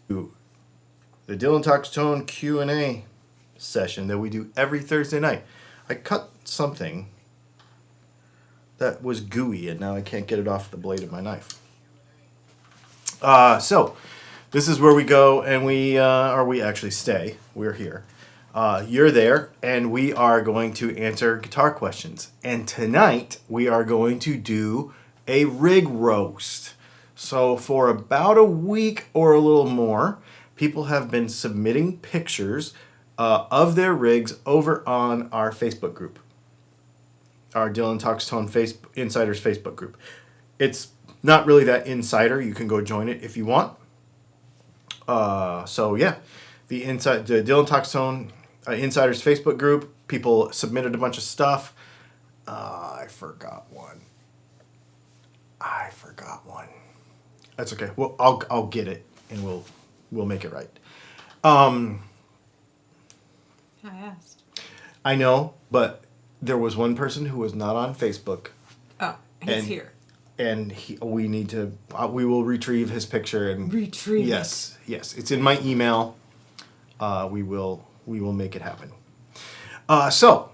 The Dylan Talks Tone Q&A session that we do every Thursday night. I cut something that was gooey and now I can't get it off the blade of my knife. So this is where we go and we actually stay. We're here. You're there, and we are going to answer guitar questions. And tonight we are going to do a rig roast. So for about a week or a little more, people have been submitting pictures of their rigs over on our Facebook group, our Dylan Talks Tone Insiders Facebook group. It's not really that insider. You can go join it if you want. So yeah, the Dylan Talks Tone Insiders Facebook group. People submitted a bunch of stuff. I forgot one. That's okay. Well, I'll get it and we'll make it right. I asked. I know, but there was one person who was not on Facebook. Oh, he's here. And we will retrieve his picture and retrieve. Yes, it's in my email. We will make it happen. So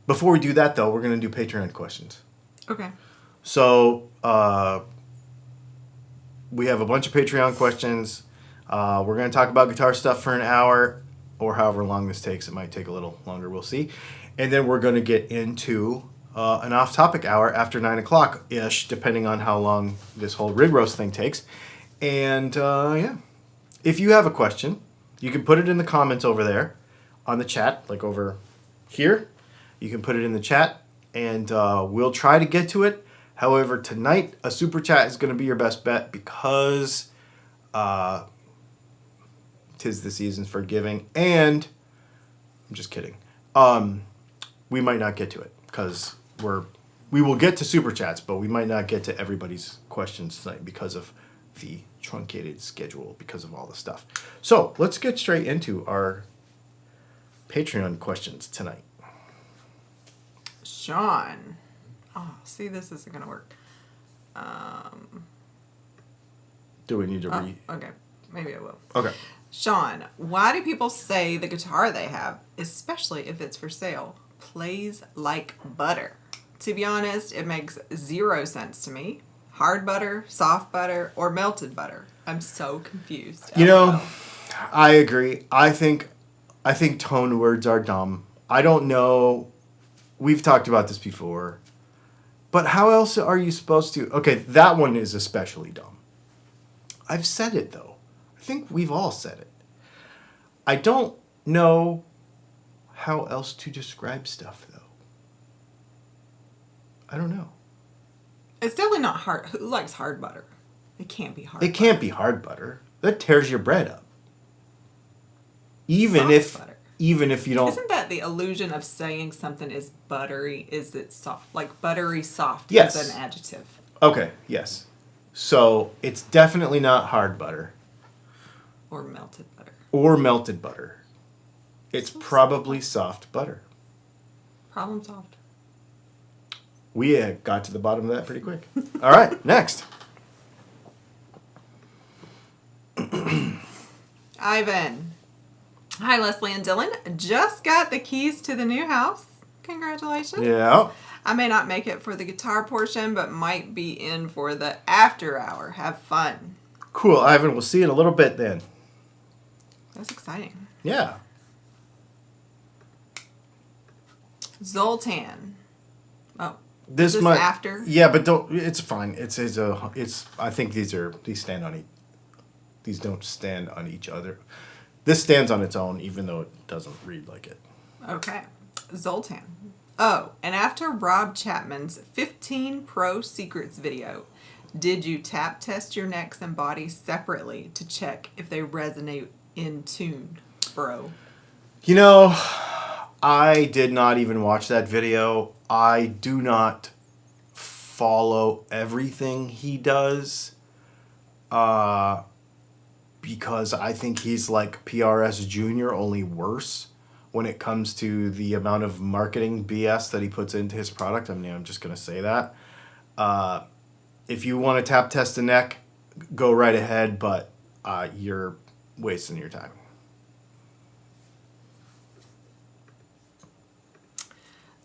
before we do that, though, we're going to do Patreon questions. Okay. So we have a bunch of Patreon questions. We're going to talk about guitar stuff for an hour or however long this takes. It might take a little longer. We'll see. And then we're going to get into an off-topic hour after 9 o'clock-ish, depending on how long this whole rig roast thing takes. And, yeah. If you have a question, you can put it in the comments over there on the chat, like over here. You can put it in the chat, and we'll try to get to it. However, tonight, a super chat is going to be your best bet because 'tis the season for giving. And, I'm just kidding. We might not get to it because we will get to super chats, but we might not get to everybody's questions tonight because of the truncated schedule, because of all the stuff. So let's get straight into our Patreon questions tonight. Sean. Oh, see, this isn't going to work. Do we need to read? Okay, maybe I will. Okay. Sean, why do people say the guitar they have, especially if it's for sale, plays like butter? To be honest, it makes 0 sense to me. Hard butter, soft butter, or melted butter. I'm so confused. You know, I agree. I think tone words are dumb. I don't know. We've talked about this before. But how else are you supposed to? Okay, that one is especially dumb. I've said it, though. I think we've all said it. I don't know how else to describe stuff, though. I don't know. It's definitely not hard. Who likes hard butter? It can't be hard It can't be hard butter. That tears your bread up. Even butter. Even if you don't... Isn't that the illusion of saying something is buttery? Is it soft? Like buttery soft Yes. is an adjective. Okay, yes. So it's definitely not hard butter. Or melted butter. Or melted butter. It's probably soft butter. Problem solved. We got to the bottom of that pretty quick. All right, next. Ivan. Hi, Leslie and Dylan. Just got the keys to the new house. Congratulations. Yeah. I may not make it for the guitar portion, but might be in for the after hour. Have fun. Cool, Ivan. We'll see you in a little bit then. That's exciting. Yeah. Zoltan. Oh. This might after? Yeah, but don't. It's fine. It's. I think these don't stand on each other. This stands on its own, even though it doesn't read like it. Okay. Zoltan. Oh, and after Rob Chapman's 15 Pro Secrets video, did you tap test your necks and bodies separately to check if they resonate in tune, bro? You know, I did not even watch that video. I do not follow everything he does because I think he's like PRS Junior, only worse when it comes to the amount of marketing BS that he puts into his product. I mean, I'm just going to say that. If you want to tap test a neck, go right ahead, but you're wasting your time.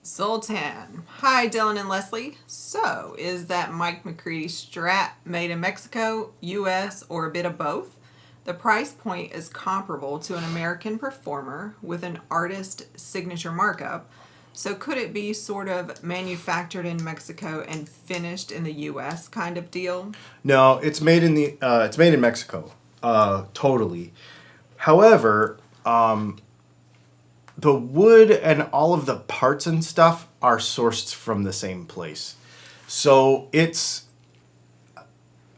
Zoltan. Hi, Dylan and Leslie. So, is that Mike McCready Strat made in Mexico, US, or a bit of both? The price point is comparable to an American performer with an artist signature markup. So, could it be sort of manufactured in Mexico and finished in the US kind of deal? No, it's made in Mexico, totally. However, the wood and all of the parts and stuff are sourced from the same place. So it's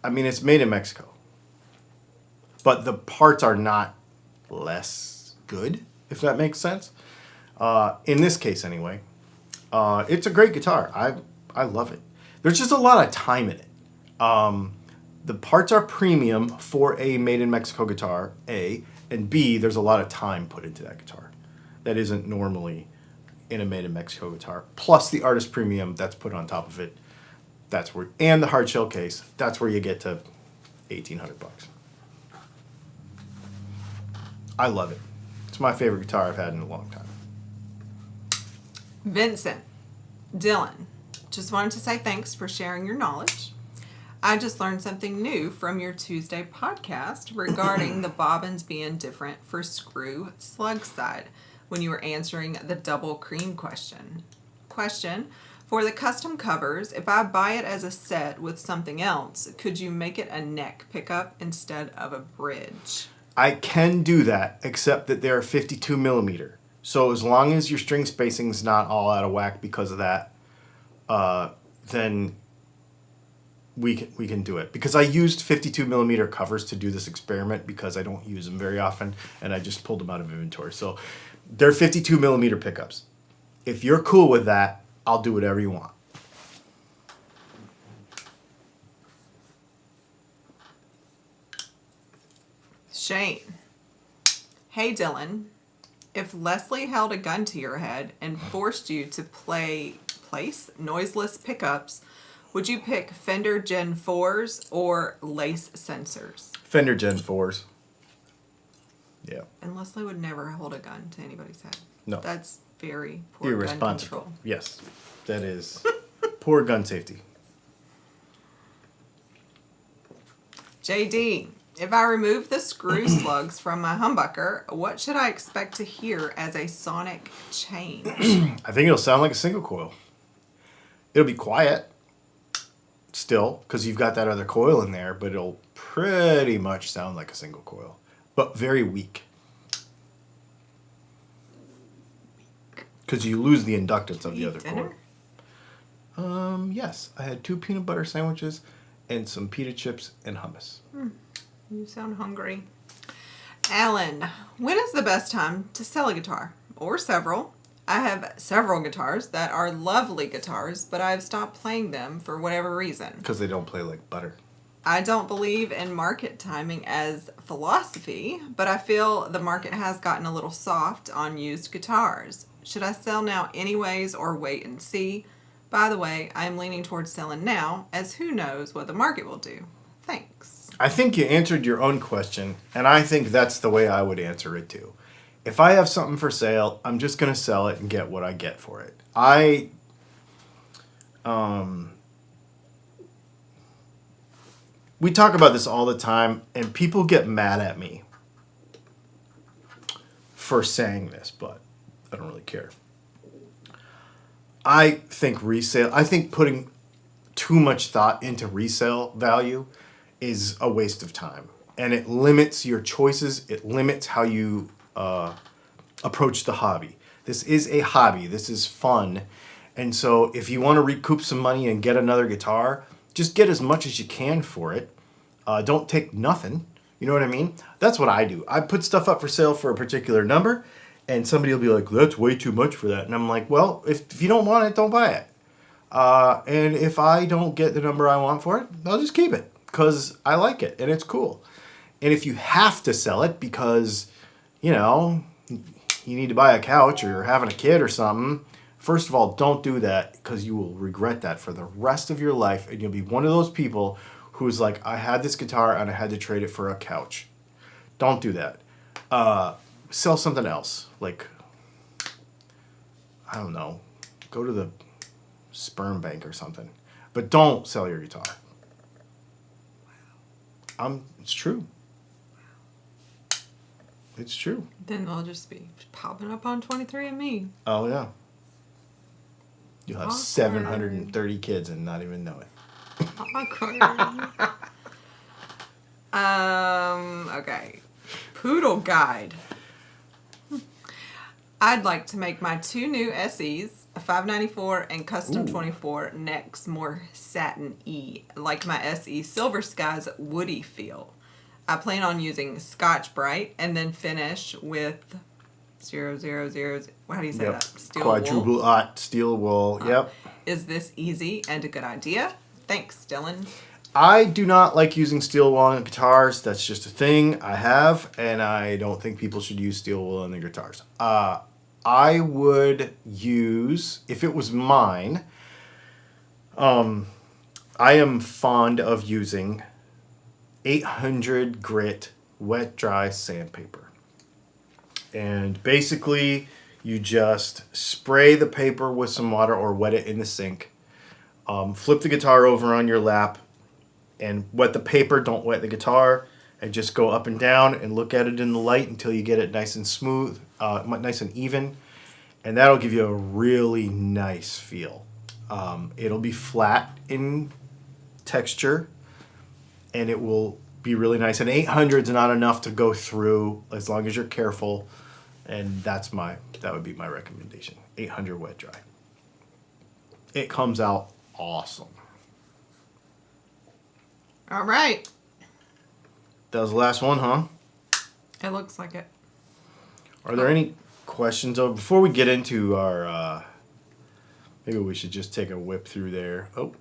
made in Mexico. But the parts are not less good, if that makes sense. In this case, anyway. It's a great guitar. I love it. There's just a lot of time in it. The parts are premium for a made in Mexico guitar, A, and B, there's a lot of time put into that guitar. That isn't normally in a made in Mexico guitar. Plus the artist premium that's put on top of it. And the hard shell case. That's where you get to $1,800. I love it. It's my favorite guitar I've had in a long time. Vincent. Dylan. Just wanted to say thanks for sharing your knowledge. I just learned something new from your Tuesday podcast regarding the bobbins being different for screw slug side when you were answering the double cream question. Question, for the custom covers, if I buy it as a set with something else, could you make it a neck pickup instead of a bridge? I can do that, except that they're 52 millimeter. So as long as your string spacing's not all out of whack because of that, then we can do it. Because I used 52 millimeter covers to do this experiment because I don't use them very often, and I just pulled them out of inventory. So they're 52 millimeter pickups. If you're cool with that, I'll do whatever you want. Shane. Hey, Dylan. If Leslie held a gun to your head and forced you to place noiseless pickups, would you pick Fender Gen 4s or lace sensors? Fender Gen 4s. Yeah. And Leslie would never hold a gun to anybody's head. No. That's very poor gun Irresponsible. control. Yes. That is poor gun safety. JD, if I remove the screw slugs from my humbucker, what should I expect to hear as a sonic change? I think it'll sound like a single coil. It'll be quiet still because you've got that other coil in there, but it'll pretty much sound like a single coil, but very weak. Because you lose the inductance of the other dinner? coil. Yes. I had 2 peanut butter sandwiches and some pita chips and hummus. You sound hungry. Alan, when is the best time to sell a guitar? Or several. I have several guitars that are lovely guitars, but I've stopped playing them for whatever reason. Because they don't play like butter. I don't believe in market timing as philosophy, but I feel the market has gotten a little soft on used guitars. Should I sell now anyways or wait and see? By the way, I am leaning towards selling now, as who knows what the market will do. Thanks. I think you answered your own question, and I think that's the way I would answer it too. If I have something for sale, I'm just going to sell it and get what I get for it. We talk about this all the time, and people get mad at me for saying this, but I don't really care. I think putting too much thought into resale value is a waste of time. And it limits your choices. It limits how you approach the hobby. This is a hobby. This is fun. And so if you want to recoup some money and get another guitar, just get as much as you can for it. Don't take nothing. You know what I mean? That's what I do. I put stuff up for sale for a particular number, and somebody will be like, that's way too much for that. And I'm like, well, if you don't want it, don't buy it. And if I don't get the number I want for it, I'll just keep it because I like it and it's cool. And if you have to sell it because, you need to buy a couch or you're having a kid or something, first of all, don't do that because you will regret that for the rest of your life. And you'll be one of those people who's like, I had this guitar and I had to trade it for a couch. Don't do that. Sell something else. Like, I don't know. Go to the sperm bank or something. But don't sell your guitar. It's true. It's true. Then they'll just be popping up on 23andMe. Oh, yeah. You'll have Awkward. 730 kids and not even know it. Awkward. Okay. Poodle guide. I'd like to make my 2 new SEs, a 594 and custom 24 necks more satin-y, like my SE Silver Sky's woody feel. I plan on using Scotch Brite and then finish with 000. How do you say that? Steel Quadruple wool. aught steel wool. Yep. Is this easy and a good idea? Thanks, Dylan. I do not like using steel wool on guitars. That's just a thing I have, and I don't think people should use steel wool on their guitars. I would use, if it was mine, I am fond of using 800 grit wet dry sandpaper. And basically, you just spray the paper with some water or wet it in the sink. Flip the guitar over on your lap and wet the paper, don't wet the guitar, and just go up and down and look at it in the light until you get it nice and smooth, nice and even. And that'll give you a really nice feel. It'll be flat in texture, and it will be really nice. And 800 is not enough to go through as long as you're careful. And that would be my recommendation. 800 wet dry. It comes out awesome. All right. That was the last one, huh? It looks like it. Are there any questions? Oh, before we get into our, maybe we should just take a whip through there. Oh.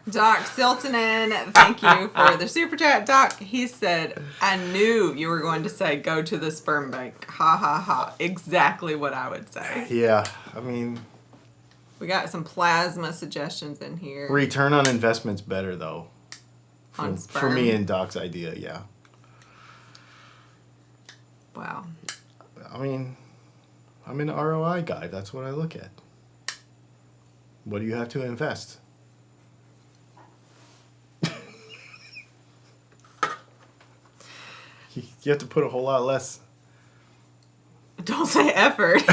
Doc Siltonen, thank you for the super chat. Doc, he said, I knew you were going to say go to the sperm bank. Ha ha ha. Exactly what I would say. Yeah, I mean, We got some plasma suggestions in here. return on investment's better though. On For sperm. me and Doc's idea, yeah. Wow. I mean, I'm an ROI guy. That's what I look at. What do you have to invest? You have to put a whole lot less. Don't say effort.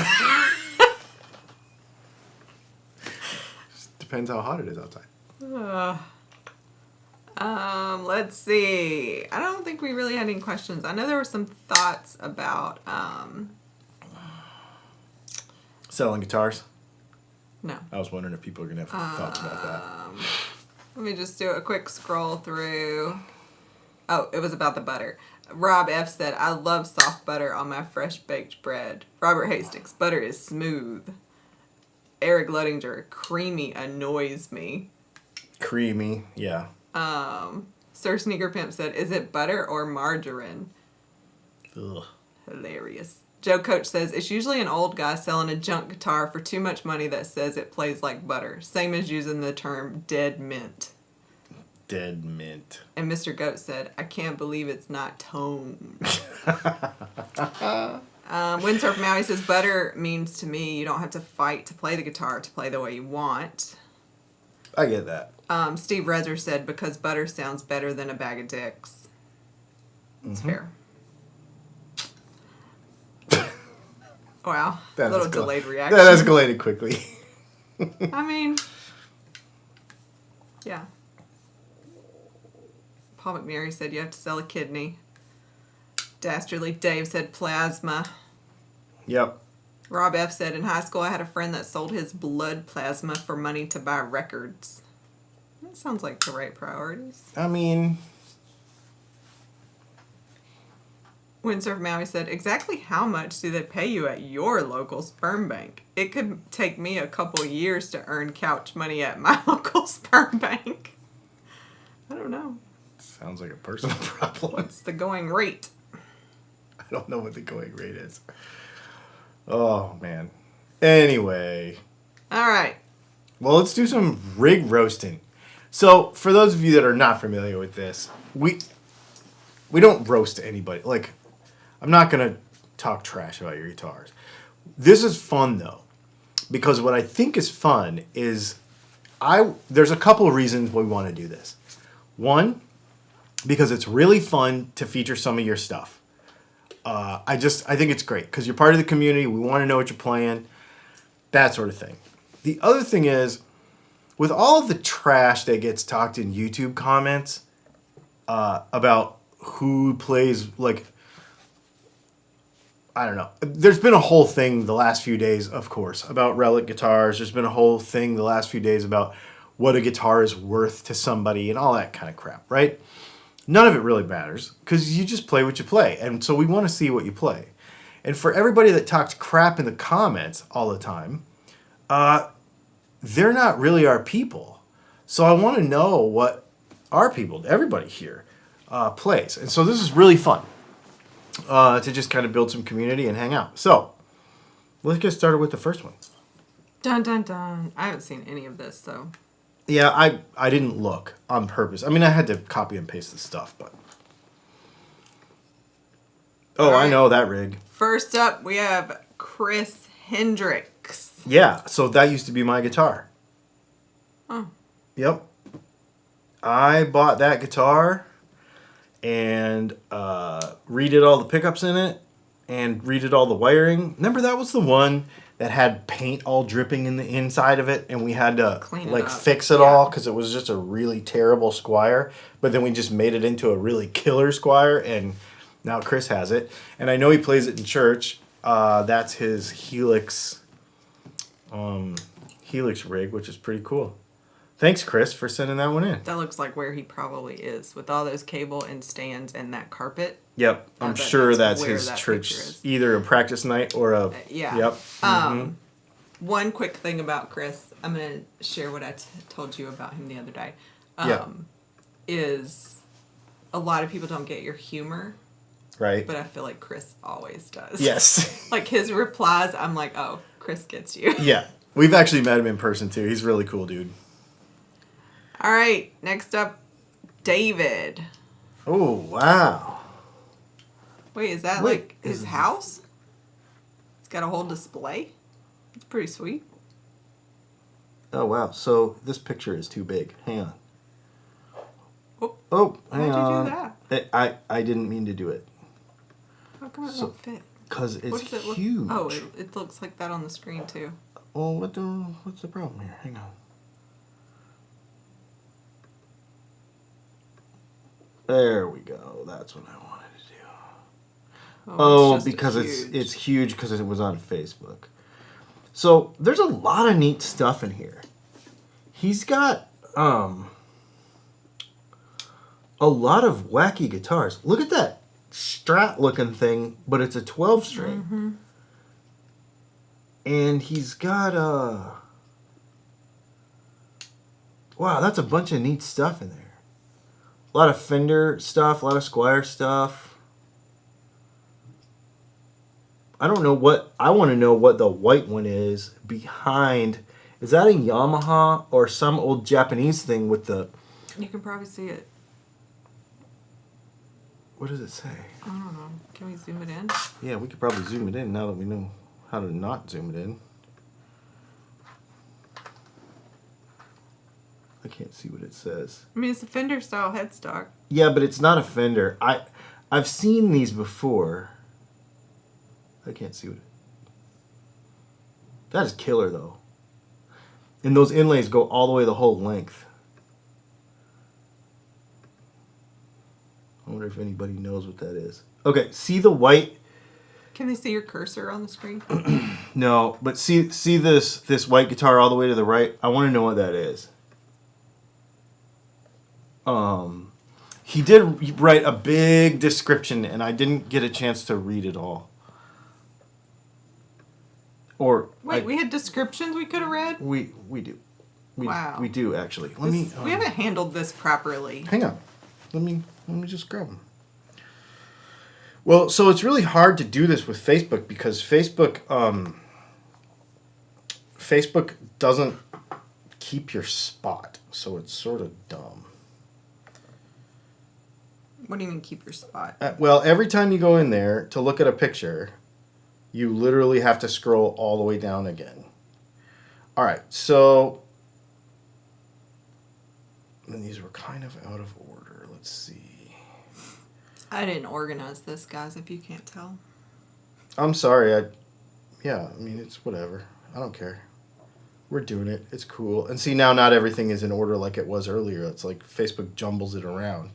Depends how hot it is outside. Let's see. I don't think we really had any questions. I know there were some thoughts about, Selling guitars. no. I was wondering if people are going to have thoughts about that. Let me just do a quick scroll through. Oh, it was about the butter. Rob F. said, I love soft butter on my fresh baked bread. Robert Hastings, butter is smooth. Eric Luddinger, creamy annoys me. Creamy, yeah. Sir Sneaker Pimp said, is it butter or margarine? Ugh. Hilarious. Joe Coach says, it's usually an old guy selling a junk guitar for too much money that says it plays like butter. Same as using the term dead mint. Dead mint. And Mr. Goat said, I can't believe it's not toned. Windsurf Maui says, butter means to me you don't have to fight to play the guitar to play the way you want. I get that. Steve Rezer said, because butter sounds better than a bag of dicks. That's fair. Wow. A little delayed reaction. That escalated quickly. I mean, yeah. Paul McNary said you have to sell a kidney. Dastardly Dave said plasma. Yep. Rob F. said, in high school I had a friend that sold his blood plasma for money to buy records. That sounds like the right priorities. I mean, Windsurf Maui said, exactly how much do they pay you at your local sperm bank? It could take me a couple years to earn couch money at my local sperm bank. I don't know. sounds like a personal problem. What's the going rate? I don't know what the going rate is. Oh, man. Anyway, All right. Well, let's do some rig roasting. So, for those of you that are not familiar with this, we don't roast anybody. Like, I'm not gonna talk trash about your guitars. This is fun though, because what I think is fun is there's a couple of reasons we want to do this. One, because it's really fun to feature some of your stuff. I think it's great because you're part of the community. We want to know what you're playing, that sort of thing. The other thing is, with all of the trash that gets talked in YouTube comments about who plays, like, I don't know. There's been a whole thing the last few days, of course, about relic guitars. There's been a whole thing the last few days about what a guitar is worth to somebody and all that kind of crap, right? None of it really matters because you just play what you play. And so we want to see what you play. And for everybody that talks crap in the comments all the time, they're not really our people. So I want to know what our people, everybody here, plays. And so this is really fun to just kind of build some community and hang out. So let's get started with the first one. Dun, dun, dun. I haven't seen any of this, though. Yeah, I didn't look on purpose. I mean, I had to copy and paste the stuff, but... Oh, Right. I know that rig. First up, we have Chris Hendricks. Yeah, so that used to be my guitar. Oh. Yep. I bought that guitar and redid all the pickups in it and redid all the wiring. Remember that was the one that had paint all dripping in the inside of it and we had to Clean it like up. fix it all because it was just a really terrible Squire, but then we just made it into a really killer Squire and now Chris has it. And I know he plays it in church. That's his Helix rig, which is pretty cool. Thanks, Chris, for sending that one in. That looks like where he probably is with all those cable and stands and that carpet. Yep, I'm bet sure that's that's where his that church, picture is. either a practice night or a... Yeah. Yep. One quick thing about Chris, I'm going to share what I told you about him the other day. Yeah. Is a lot of people don't get your humor, Right. but I feel like Chris always does. Yes. Like his replies, I'm like, oh, Chris gets you. Yeah. We've actually met him in person, too. He's a really cool, dude. All right, next up, David. Oh, wow. Wait, is that Wait, like his house? It's got a whole display. It's pretty sweet. Oh, wow. So this picture is too big. Hang on. Oh, Oh, hang why'd on. you do that? I didn't mean to do it. How come it So- won't fit? Because it's What does it look? huge. Oh, it looks like that on the screen too. Well, what's the problem here? Hang on. There we go. That's what I wanted to do. Oh, it's just because huge. it's huge because it was on Facebook. So there's a lot of neat stuff in here. He's got a lot of wacky guitars. Look at that Strat looking thing, but it's a 12 string. Mm-hmm. And he's got wow, that's a bunch of neat stuff in there. A lot of Fender stuff, a lot of Squire stuff. I don't know what... I want to know what the white one is behind. Is that a Yamaha or some old Japanese thing with the... You can probably see it. What does it say? I don't know. Can we zoom it in? Yeah, we could probably zoom it in now that we know how to not zoom it in. I can't see what it says. I mean, it's a Fender style headstock. Yeah, but it's not a Fender. I've seen these before. I can't see what it... That is killer, though. And those inlays go all the way the whole length. I wonder if anybody knows what that is. Okay, see the white... Can they see your cursor on the screen? No, but see this white guitar all the way to the right? I want to know what that is. He did write a big description, and I didn't get a chance to read it all. Or Wait, we had descriptions we could have read? we do. Wow. We do actually. Let me. We haven't handled this properly. Hang on. Let me just grab them. Well, so it's really hard to do this with Facebook because Facebook Facebook doesn't keep your spot, so it's sort of dumb. What do you mean keep your spot? Well, every time you go in there to look at a picture, you literally have to scroll all the way down again. All right, so and these were kind of out of order. Let's see. I didn't organize this, guys, if you can't tell. I'm sorry. I mean, it's whatever. I don't care. We're doing it. It's cool. And see, now not everything is in order like it was earlier. It's like Facebook jumbles it around.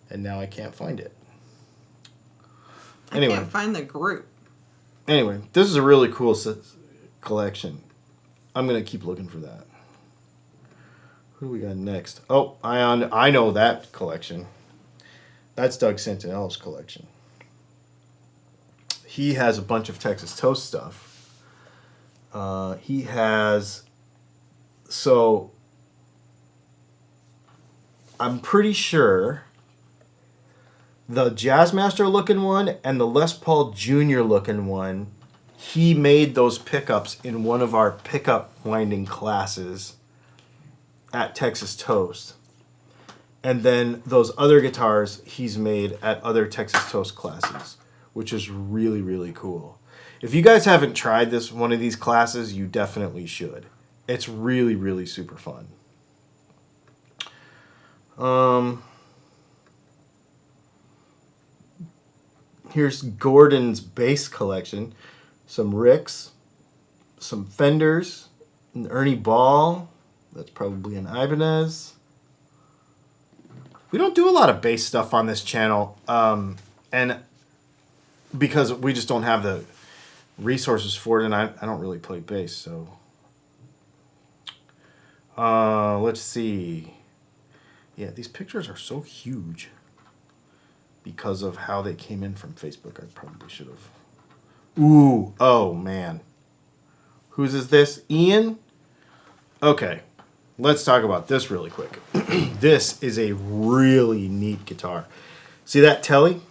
And now I can't find it. Anyway. I can't find the group. Anyway, this is a really cool collection. I'm going to keep looking for that. Who do we got next? Oh, I know that collection. That's Doug Santinello's collection. He has a bunch of Texas Toast stuff. He has... So, I'm pretty sure the Jazzmaster looking one and the Les Paul Jr. looking one, he made those pickups in one of our pickup winding classes at Texas Toast. And then those other guitars he's made at other Texas Toast classes, which is really, really cool. If you guys haven't tried one of these classes, you definitely should. It's really, really super fun. Here's Gordon's bass collection. Some Ricks, some Fenders, an Ernie Ball. That's probably an Ibanez. We don't do a lot of bass stuff on this channel, and because we just don't have the resources for it, and I don't really play bass, so... let's see. Yeah, these pictures are so huge because of how they came in from Facebook. I probably should have... Ooh, oh man. Whose is this? Ian? Okay, let's talk about this really quick. This is a really neat guitar. See that Telly?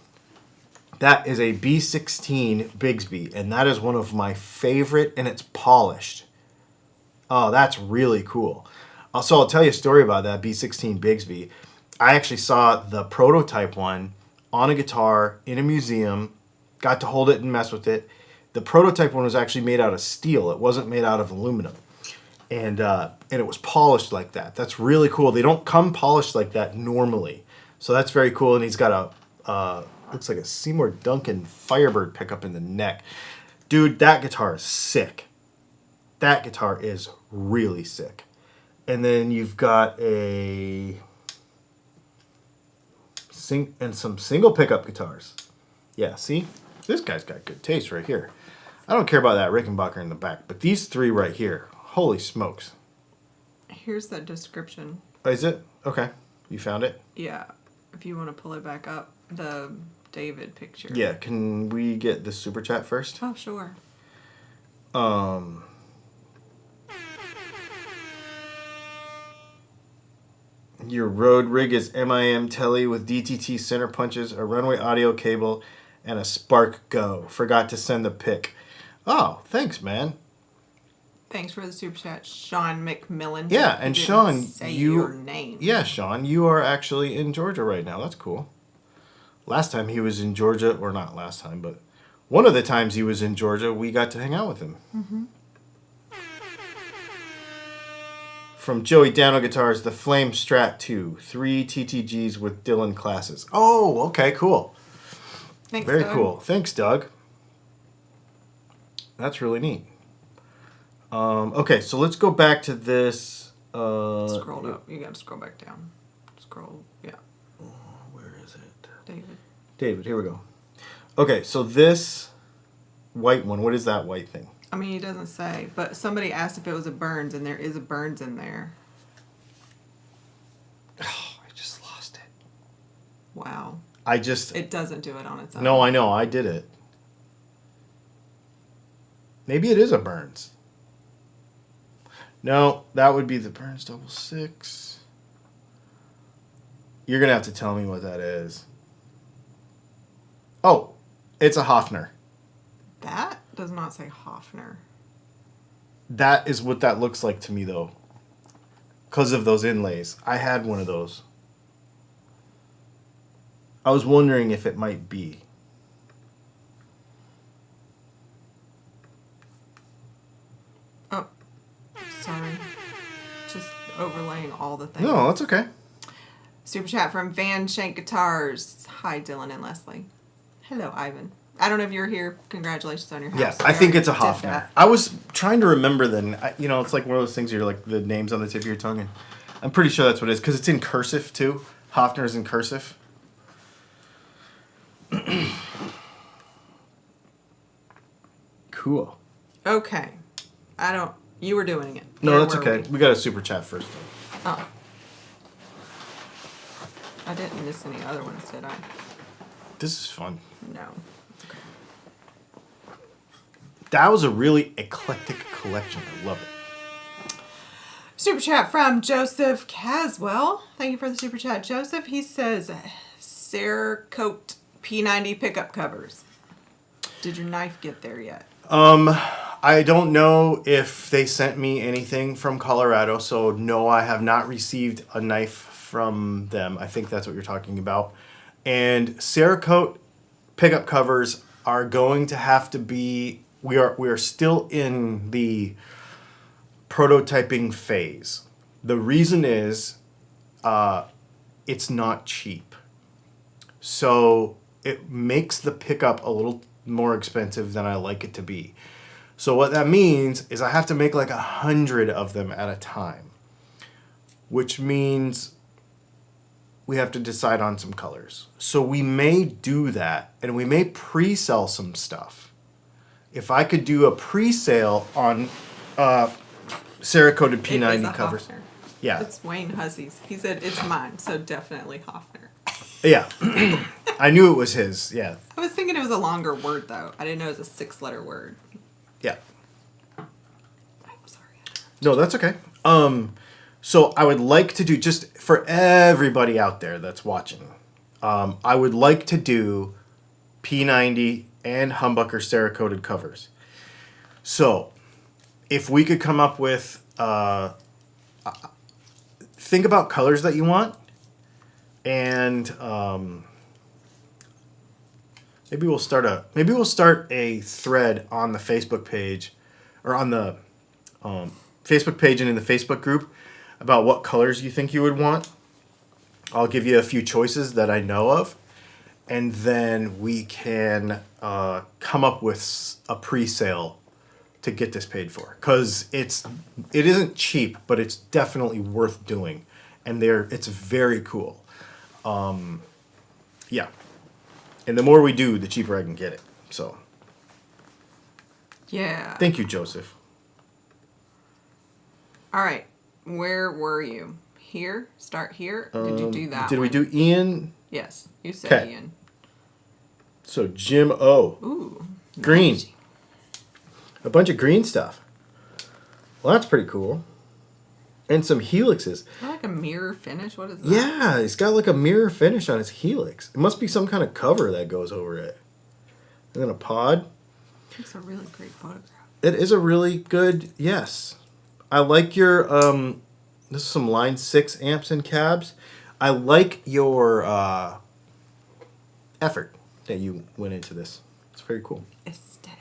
That is a B16 Bigsby, and that is one of my favorite, and it's polished. Oh, that's really cool. So I'll tell you a story about that B16 Bigsby. I actually saw the prototype one on a guitar in a museum, got to hold it and mess with it. The prototype one was actually made out of steel. It wasn't made out of aluminum. And it was polished like that. That's really cool. They don't come polished like that normally. So that's very cool. And he's got a, looks like a Seymour Duncan Firebird pickup in the neck. Dude, that guitar is sick. That guitar is really sick. And then you've got some single pickup guitars. Yeah, see? This guy's got good taste right here. I don't care about that Rickenbacker in the back, but these three right here, holy smokes. Here's the description. Oh, is it? Okay. You found it? Yeah. If you want to pull it back up, the David picture. Yeah, can we get the super chat first? Oh, sure. Your road rig is MIM Telly with DTT center punches, a runway audio cable, and a Spark Go. Forgot to send the pic. Oh, thanks, man. Thanks for the super chat, Sean McMillan. Yeah, and Sean, say your name. Yeah, Sean, you are actually in Georgia right now. That's cool. Last time he was in Georgia, or not last time, but one of the times he was in Georgia, we got to hang out with him. Mm-hmm. From Joey Dano Guitars, the Flame Strat 2. 3 TTGs with Dylan classes. Oh, okay, cool. Thanks, Very Doug. cool. Thanks, Doug. That's really neat. Okay, so let's go back to this. Scroll up. You got to scroll back down. Scroll. Yeah. Where is it? David, here we go. Okay, so this white one, what is that white thing? I mean, he doesn't say, but somebody asked if it was a Burns, and there is a Burns in there. Oh, I just lost it. Wow. It doesn't do it on its own. No, I know. I did it. Maybe it is a Burns. No, that would be the Burns 66. You're going to have to tell me what that is. Oh, it's a Hofner. That does not say Hofner. That is what that looks like to me, though. Because of those inlays. I had one of those. I was wondering if it might be. Oh, sorry. Just overlaying all the things. No, that's okay. Super chat from Van Shank Guitars. Hi, Dylan and Leslie. Hello, Ivan. I don't know if you're here. Congratulations on your house. Yeah, I think it's a Did Hoffner. that. I was trying to remember then. It's like one of those things you're like the names on the tip of your tongue. And I'm pretty sure that's what it is because it's in cursive too. Hoffner's in cursive. Cool. Okay. You were doing it. No, Where that's were okay. We got a super chat first. Oh. I didn't miss any other ones, did I? This is fun. No. That was a really eclectic collection. I love it. Super chat from Joseph Caswell. Thank you for the super chat, Joseph. He says, Cerakote P90 pickup covers. Did your knife get there yet? I don't know if they sent me anything from Colorado, so no, I have not received a knife from them. I think that's what you're talking about. And Cerakote pickup covers are going to have to be. We are still in the prototyping phase. The reason is, it's not cheap, so it makes the pickup a little more expensive than I like it to be. So what that means is I have to make like 100 of them at a time, which means we have to decide on some colors. So we may do that, and we may pre-sell some stuff. If I could do a pre-sale on Cerakoted It is P90 a covers. Hoffner. Yeah. It's Wayne Hussey's. He said it's mine, so definitely Hoffner. Yeah. I knew it was his. Yeah. I was thinking it was a longer word, though. I didn't know it was a 6-letter word. Yeah. I'm sorry. No, that's okay. So I would like to do, just for everybody out there that's watching, I would like to do P90 and humbucker Cerakoted covers. So if we could come up with, think about colors that you want, and maybe we'll start a thread on the Facebook page, or on the Facebook page and in the Facebook group about what colors you think you would want. I'll give you a few choices that I know of, and then we can come up with a pre-sale to get this paid for, because it isn't cheap, but it's definitely worth doing, and it's very cool. Yeah, and the more we do, the cheaper I can get it. So Yeah. thank you, Joseph. All right. Where were you? Here? Start here? Did you do that Did we one? do Ian? Yes. You said 'Kay. Ian. So Jim O. Ooh. Green. nice. A bunch of green stuff. Well, that's pretty cool. And some helixes. Like a mirror finish? What is that? Yeah, it's got like a mirror finish on its helix. It must be some kind of cover that goes over it. And then a pod. It's a really great photograph. It is a really good, yes. I like your, this is some line 6 amps and cabs. I like your effort that you went into this. It's very cool. Aesthetic.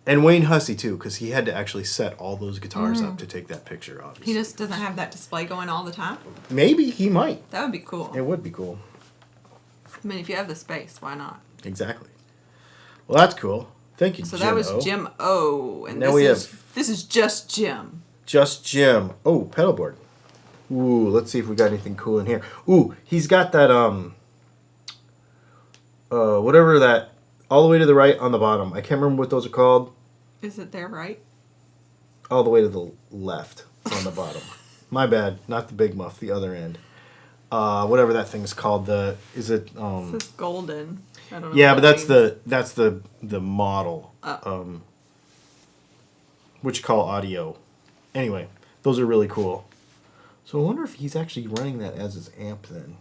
And Wayne Hussey, too, because he had to actually set all those guitars up to take that picture, obviously. He just doesn't have that display going all the time? Maybe he might. That would be cool. It would be cool. I mean, if you have the space, why not? Exactly. Well, that's cool. Thank you, So Jim that was O. Jim O. And Now this is just Jim. Just Jim. Oh, pedal board. Ooh, let's see if we got anything cool in here. Ooh, he's got that, whatever that, all the way to the right on the bottom. I can't remember what those are called. Is it there right? All the way to the left on the bottom. My bad. Not the big muff, the other end. Whatever that thing's called. Is it, This is golden. I don't know. yeah, what but that that's means. the model. Which you call audio. Anyway, those are really cool. So I wonder if he's actually running that as his amp then.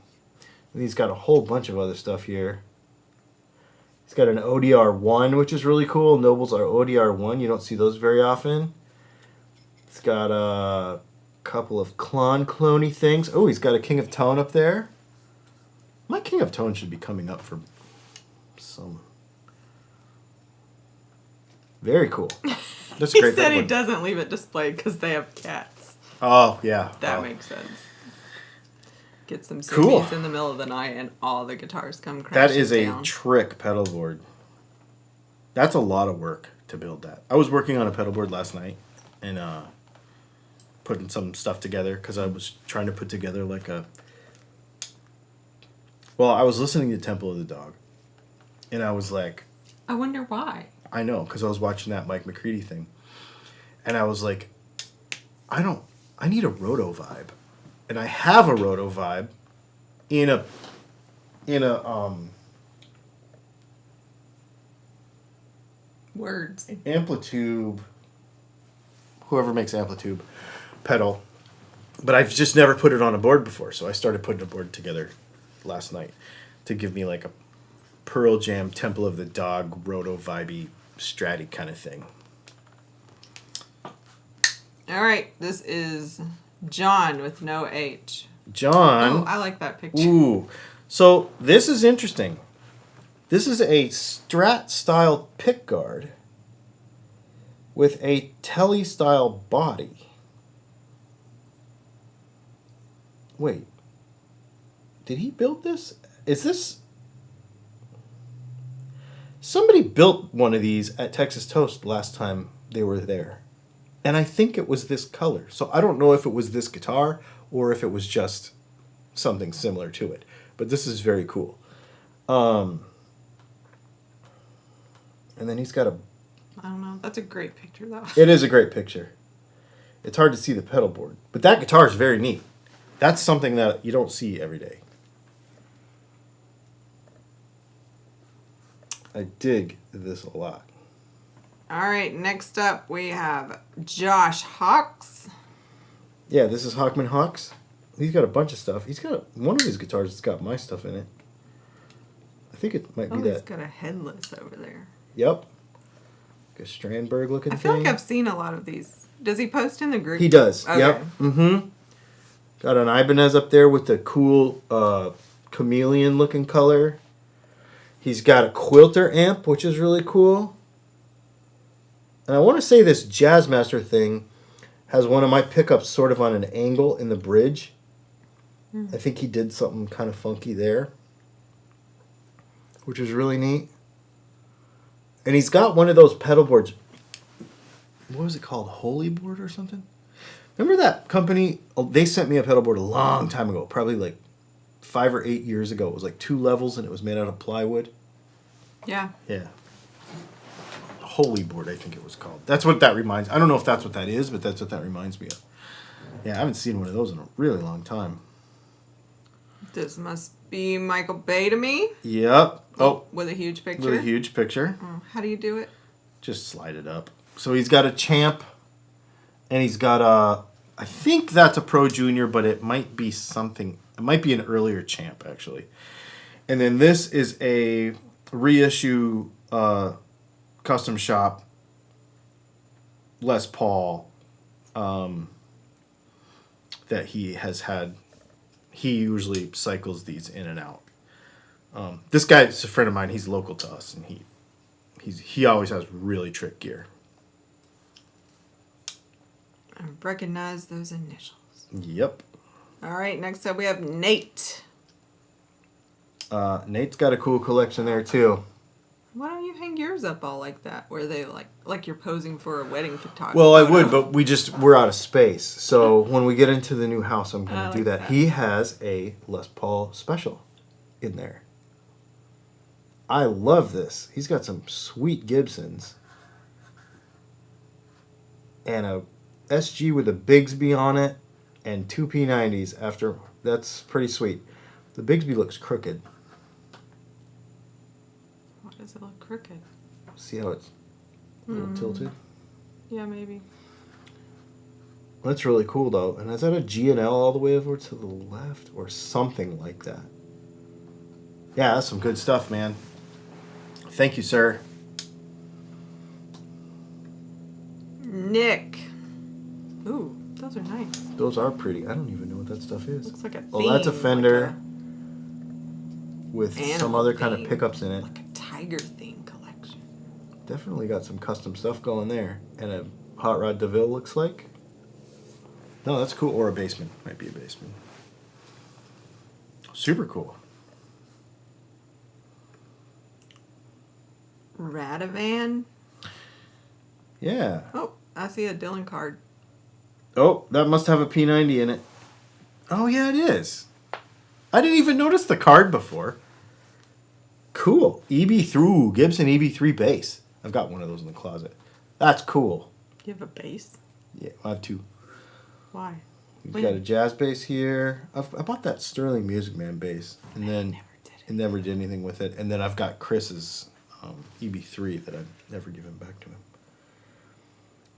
And he's got a whole bunch of other stuff here. He's got an ODR1, which is really cool. Nobles are ODR1. You don't see those very often. He's got a couple of cloney things. Oh, he's got a King of Tone up there. My King of Tone should be coming up for some. Very cool. That's He great. said he doesn't leave it displayed because they have cats. Oh, yeah. That makes sense. Get some Cool. zoomies in the middle of the night and all the guitars come crashing That is down. a trick pedal board. That's a lot of work to build that. I was working on a pedal board last night and putting some stuff together because I was trying to put together like a... Well, I was listening to Temple of the Dog and I was like... I wonder why. I know, because I was watching that Mike McCready thing. And I was like, I need a roto vibe. And I have a roto vibe in a Words. Amplitube, whoever makes Amplitube pedal. But I've just never put it on a board before, so I started putting a board together last night to give me like a Pearl Jam Temple of the Dog roto vibey stratty kind of thing. All right, this is John with no H. John. Oh, I like that picture. Ooh. So this is interesting. This is a Strat style pickguard with a Telly style body. Wait. Did he build this? Is this... Somebody built one of these at Texas Toast last time they were there. And I think it was this color. So I don't know if it was this guitar or if it was just something similar to it. But this is very cool. And then he's got a... I don't know. That's a great picture, though. It is a great picture. It's hard to see the pedal board. But that guitar is very neat. That's something that you don't see every day. I dig this a lot. All right, next up we have Josh Hawks. Yeah, this is Hawkman Hawks. He's got a bunch of stuff. He's got one of his guitars that's got my stuff in it. I think it might be He's that. got a headless over there. Yep. Like a Strandberg looking I feel thing. like I've seen a lot of these. Does he post in the group? He does. Okay. Yep. Mm-hmm. Got an Ibanez up there with the cool chameleon looking color. He's got a Quilter amp, which is really cool. And I want to say this Jazzmaster thing has one of my pickups sort of on an angle in the bridge. I think he did something kind of funky there, which is really neat. And he's got one of those pedal boards. What was it called? Holy Board or something? Remember that company? Oh, they sent me a pedal board a long time ago, probably like 5 or 8 years ago. It was like 2 levels and it was made out of plywood. Yeah. Yeah. Holy Board, I think it was called. That's what that reminds. I don't know if that's what that is, but that's what that reminds me of. Yeah, I haven't seen one of those in a really long time. This must be Michael Bay to me. Yep. Oh, With a huge picture. with a huge picture. Oh, how do you do it? Just slide it up. So he's got a Champ, and he's got a... I think that's a Pro Junior, but it might be something... It might be an earlier Champ, actually. And then this is a reissue custom shop Les Paul that he has had. He usually cycles these in and out. This guy is a friend of mine. He's local to us, and he always has really trick gear. I recognize those initials. Yep. All right, next up we have Nate. Nate's got a cool collection there too. Why don't you hang yours up all like that, where they like you're posing for a wedding photography? Well, I would, but we're out of space. So when we get into the new house, I'm going to do that. He has a Les Paul Special in there. I love this. He's got some sweet Gibsons. And a SG with a Bigsby on it and 2 P90s after. That's pretty sweet. The Bigsby looks crooked. Why does it look crooked? See how it's a little tilted? Yeah, maybe. That's really cool though. And is that a G&L all the way over to the left or something like that? Yeah, that's some good stuff, man. Thank you, sir. Ooh, those are nice. Those are pretty. I don't even know what that stuff is. Looks like a theme. Oh, that's a Fender like with some animal other kind of theme. pickups in it. Like a tiger theme collection. Definitely got some custom stuff going there. And a Hot Rod DeVille looks like. No, that's cool. Or a Bassman. Might be a Bassman. Super cool. Radavan. Yeah. Oh, I see a Dylan card. Oh, that must have a P90 in it. Oh, yeah, it is. I didn't even notice the card before. Cool. EB3, Gibson EB3 bass. I've got one of those in the closet. That's cool. You have a bass? Yeah, I have two. Why? We've got a jazz bass here. I bought that Sterling Music Man bass, and then never did anything with it. And then I've got Chris's EB3 that I've never given back to him.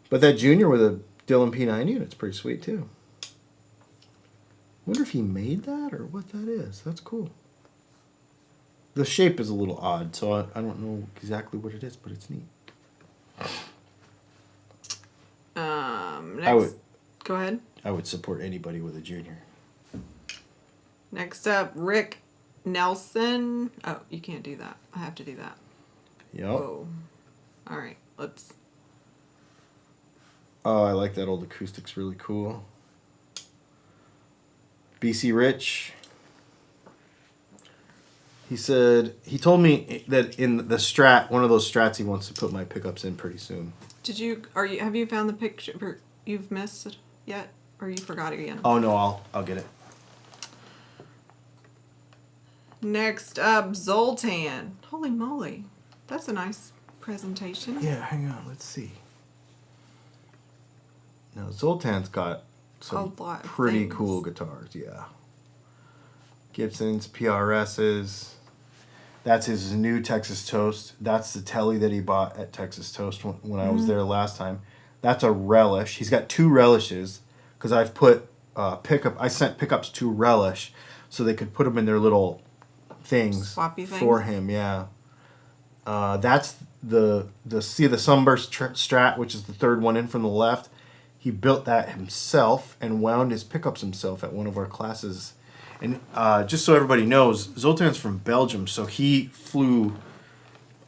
But that Junior with a Dylan P90, it's pretty sweet too. Wonder if he made that or what that is. That's cool. The shape is a little odd, so I don't know exactly what it is, but it's neat. Next. Go ahead. I would support anybody with a Junior. Next up, Rick Nelson. Oh, you can't do that. I have to do that. Yep. Whoa. All right, let's. Oh, I like that old acoustic's really cool. BC Rich. He said he told me that in the Strat, one of those Strats, he wants to put my pickups in pretty soon. Have you found the picture you've missed yet, or you forgot it again? Oh no, I'll get it. Next up, Zoltan. Holy moly, that's a nice presentation. Yeah, hang on, let's see. Now Zoltan's got some pretty cool guitars, yeah. Gibsons, PRSs. That's his new Texas Toast. That's the Telly that he bought at Texas Toast when I was there last time. That's a Relish. He's got two Relishes because I've put I sent pickups to Relish so they could put them in their little Swappy things for him. Yeah. That's the Sunburst Strat, which is the third one in from the left. He built that himself and wound his pickups himself at one of our classes. And just so everybody knows, Zoltan's from Belgium, so he flew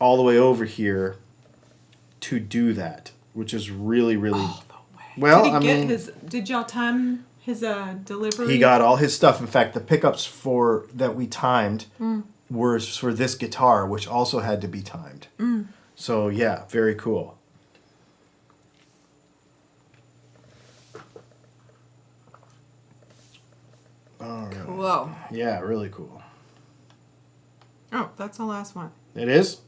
all the way over here to do that, which is really, really... All the way. Well, Did y'all time his delivery? He got all his stuff. In fact, the pickups that we timed were for this guitar, which also had to be timed. So, yeah, very cool. Cool. Yeah, really cool. Oh, that's the last one. It is?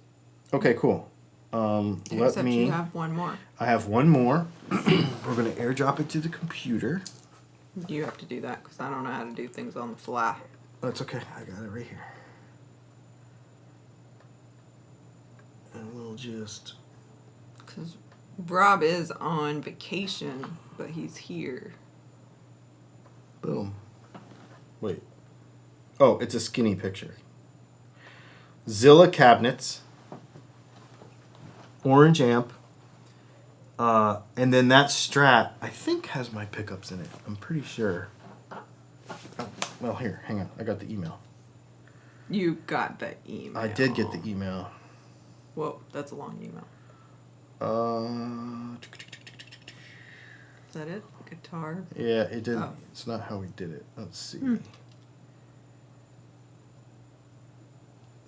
Okay, cool. Except you have one more. I have one more. We're going to airdrop it to the computer. You have to do that because I don't know how to do things on the fly. That's okay. I got it right here. And we'll just... Because Rob is on vacation, but he's here. Boom. Wait. Oh, it's a skinny picture. Zilla cabinets. Orange amp. And then that Strat, I think, has my pickups in it. I'm pretty sure. Oh, well, here, hang on. I got the email. You got the email. I did get the email. Whoa, that's a long email. Is that it? Guitar? Yeah, it didn't. Oh. It's not how we did it. Let's see.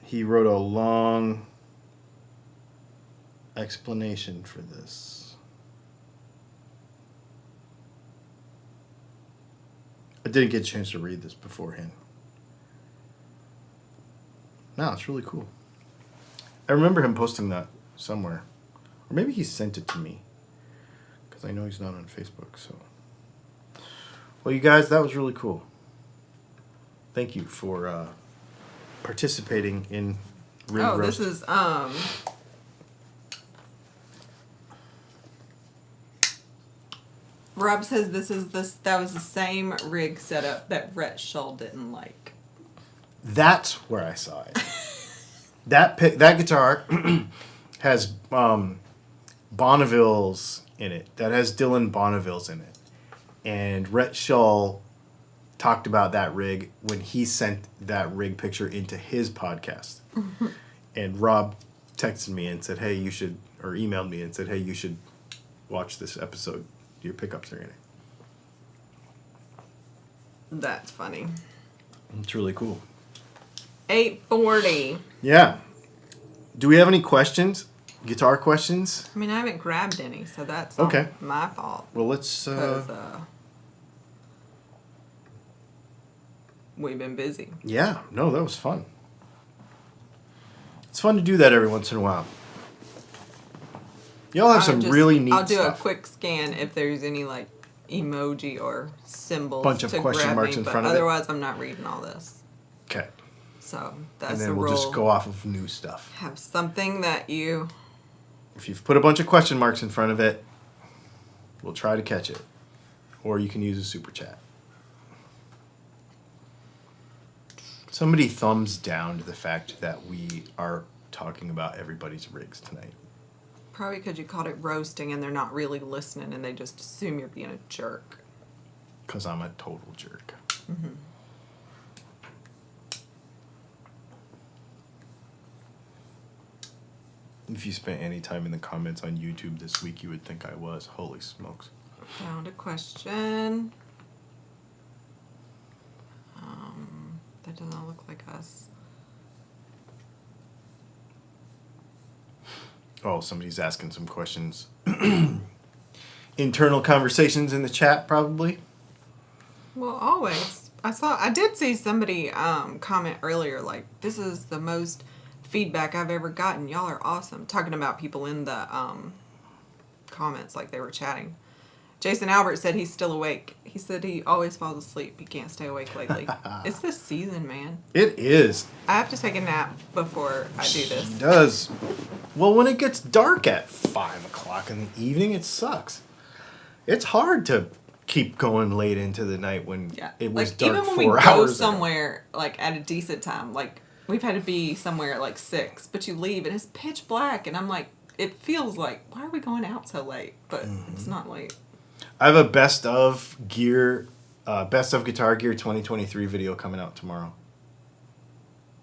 He wrote a long explanation for this. I didn't get a chance to read this beforehand. No, it's really cool. I remember him posting that somewhere. Or maybe he sent it to me. Because I know he's not on Facebook, so... Well, you guys, that was really cool. Thank you for participating in Rig Roast. This is Rob says that was the same rig setup that Rhett Shull didn't like. That's where I saw it. That guitar has Bonnevilles in it. That has Dylan Bonnevilles in it. And Rhett Shull talked about that rig when he sent that rig picture into his podcast. And Rob texted me and said, hey, you should, or emailed me and said, hey, you should watch this episode. Your pickups are in it. That's funny. It's really cool. 8:40. Yeah. Do we have any questions? Guitar questions? I mean, I haven't grabbed any, so that's okay. not my fault. Well, let's... we've been busy. Yeah. No, that was fun. It's fun to do that every once in a while. Y'all have some really neat I'll do stuff. a quick scan if there's any, like, emoji or symbols bunch of to question grab marks me, in but front of it. otherwise I'm not reading all this. Okay. So that's and the then rule. we'll just go off of new stuff. Have something that you... If you've put a bunch of question marks in front of it, we'll try to catch it. Or you can use a super chat. Somebody thumbs down to the fact that we are talking about everybody's rigs tonight. Probably because you called it roasting and they're not really listening and they just assume you're being a jerk. Because I'm a total jerk. Mm-hmm. If you spent any time in the comments on YouTube this week, you would think I was. Holy smokes. Found a question. That does not look like us. Oh, somebody's asking some questions. Internal conversations in the chat, probably. Well, always. I did see somebody comment earlier, like, this is the most feedback I've ever gotten. Y'all are awesome. Talking about people in the comments, like they were chatting. Jason Albert said he's still awake. He said he always falls asleep. He can't stay awake lately. It's this season, man. It is. I have to take a nap before I do this. It does. Well, when it gets dark at 5 o'clock in the evening, it sucks. It's hard to keep going late into the night when it was like, dark even when 4 we hours go ago. somewhere like at a decent time, like we've had to be somewhere at like 6, but you leave and it's pitch black, and I'm like, it feels like, why are we going out so late? But it's not late. I have a best of Guitar Gear 2023 video coming out tomorrow.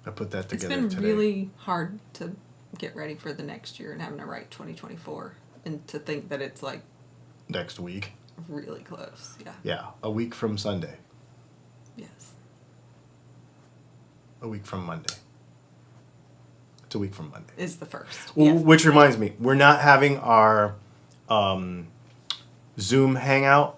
I put that together today. It's been really hard to get ready for the next year and having to write 2024, and to think that it's like next week. Really close, yeah. Yeah, a week from Sunday. Yes. A week from Monday. It's a week from Monday. Is the first. Well, Yes. which reminds me, we're not having our Zoom hangout,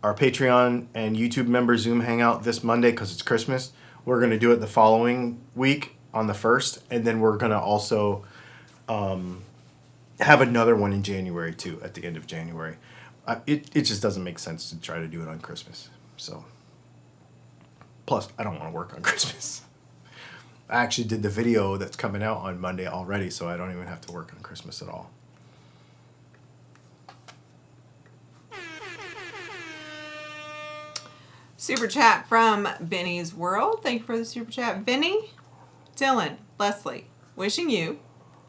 our Patreon and YouTube member Zoom hangout this Monday because it's Christmas. We're going to do it the following week on the 1st, and then we're going to also have another one in January too, at the end of January. It just doesn't make sense to try to do it on Christmas. So, plus, I don't want to work on Christmas. I actually did the video that's coming out on Monday already, so I don't even have to work on Christmas at all. Super chat from Benny's World. Thank you for the super chat. Benny, Dylan, Leslie, wishing you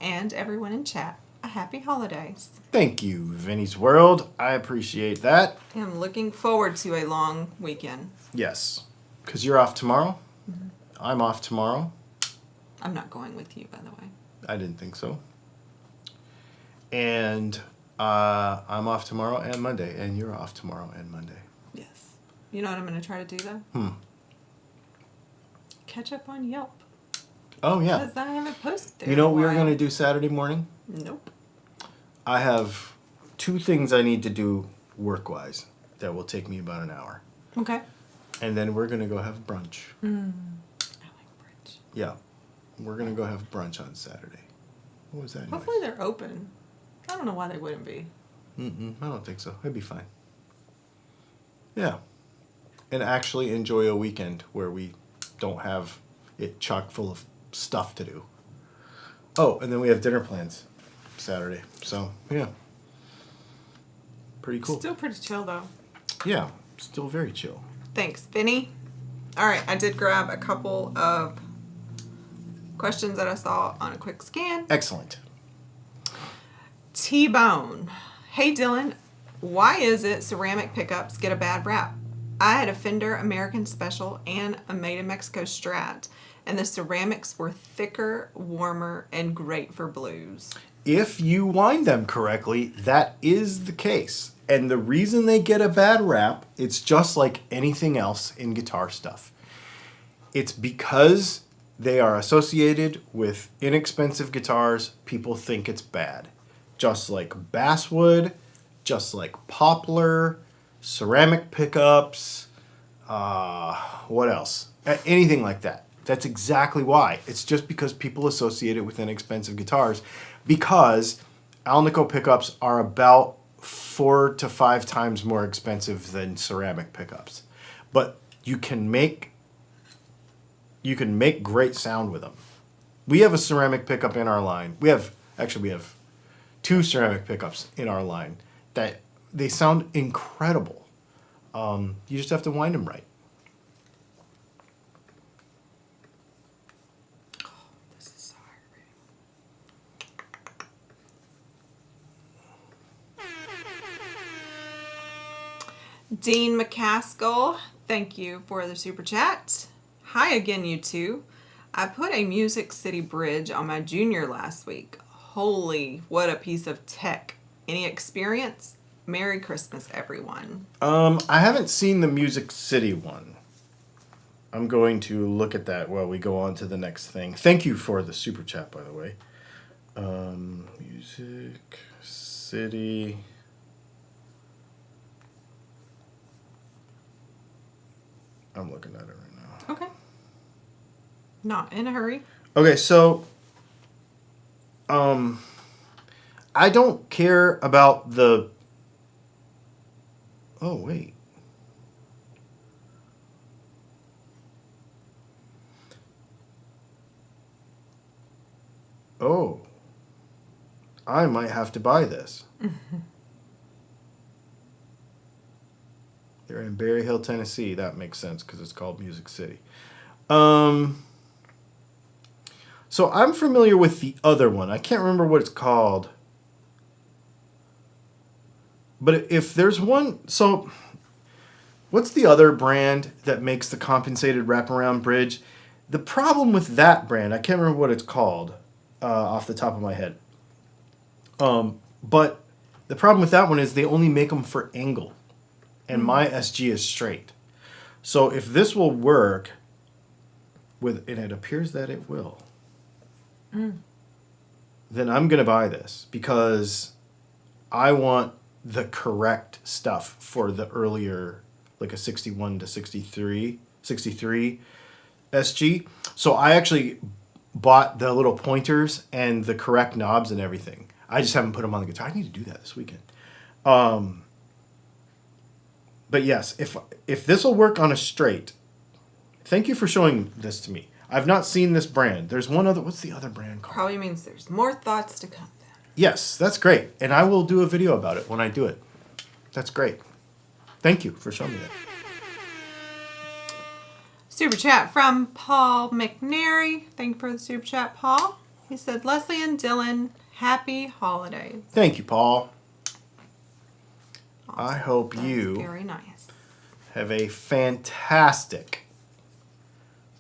and everyone in chat a happy holidays. Thank you, Vinny's World. I appreciate that. I'm looking forward to a long weekend. Yes, because you're off tomorrow. Mm-hmm. I'm off tomorrow. I'm not going with you, by the way. I didn't think so. And I'm off tomorrow and Monday, and you're off tomorrow and Monday. Yes. You know what I'm going to try to do, though? Catch up on Yelp. Oh, yeah. Because I haven't posted there. You know what we were going to do Saturday morning? Nope. I have 2 things I need to do work-wise that will take me about an hour. Okay. And then we're going to go have brunch. I like brunch. Yeah. We're going to go have brunch on Saturday. What was that noise? Hopefully they're open. I don't know why they wouldn't be. I don't think so. It'd be fine. Yeah. And actually enjoy a weekend where we don't have it chock full of stuff to do. Oh, and then we have dinner plans Saturday. So, yeah. Pretty cool. Still pretty chill, though. Yeah. Still very chill. Thanks, Vinny. All right, I did grab a couple of questions that I saw on a quick scan. Excellent. T-Bone. Hey, Dylan. Why is it ceramic pickups get a bad rap? I had a Fender American Special and a Made in Mexico Strat, and the ceramics were thicker, warmer, and great for blues. If you wind them correctly, that is the case. And the reason they get a bad rap, it's just like anything else in guitar stuff. It's because they are associated with inexpensive guitars, people think it's bad. Just like basswood, just like poplar, ceramic pickups, what else? Anything like that. That's exactly why. It's just because people associate it with inexpensive guitars, because Alnico pickups are about 4 to 5 times more expensive than ceramic pickups. But you can make great sound with them. We have a ceramic pickup in our line. We have 2 ceramic pickups in our line that they sound incredible. You just have to wind them right. This is so aggravating. Dean McCaskill, thank you for the super chat. Hi again, you two. I put a Music City bridge on my junior last week. Holy, what a piece of tech. Any experience? Merry Christmas, everyone. I haven't seen the Music City one. I'm going to look at that while we go on to the next thing. Thank you for the super chat, by the way. Music City. I'm looking at it right now. Okay. Not in a hurry. Okay, so I don't care about the... Oh, wait. Oh. I might have to buy this. They're in Berry Hill, Tennessee. That makes sense because it's called Music City. So I'm familiar with the other one. I can't remember what it's called. But if there's one... So what's the other brand that makes the compensated wraparound bridge? The problem with that brand, I can't remember what it's called off the top of my head. But the problem with that one is they only make them for angle. And my SG is straight. So if this will work, and it appears that it will, then I'm going to buy this because I want the correct stuff for the earlier, like a 61 to 63 SG. So I actually bought the little pointers and the correct knobs and everything. I just haven't put them on the guitar. I need to do that this weekend. But yes, if this will work on a straight, thank you for showing this to me. I've not seen this brand. There's one other. What's the other brand called? Probably means there's more thoughts to come then. Yes, that's great. And I will do a video about it when I do it. That's great. Thank you for showing me that. Super chat from Paul McNary. Thank you for the super chat, Paul. He said, Leslie and Dylan, happy holidays. Thank you, Paul. Awesome. I hope That's you very nice. have a fantastic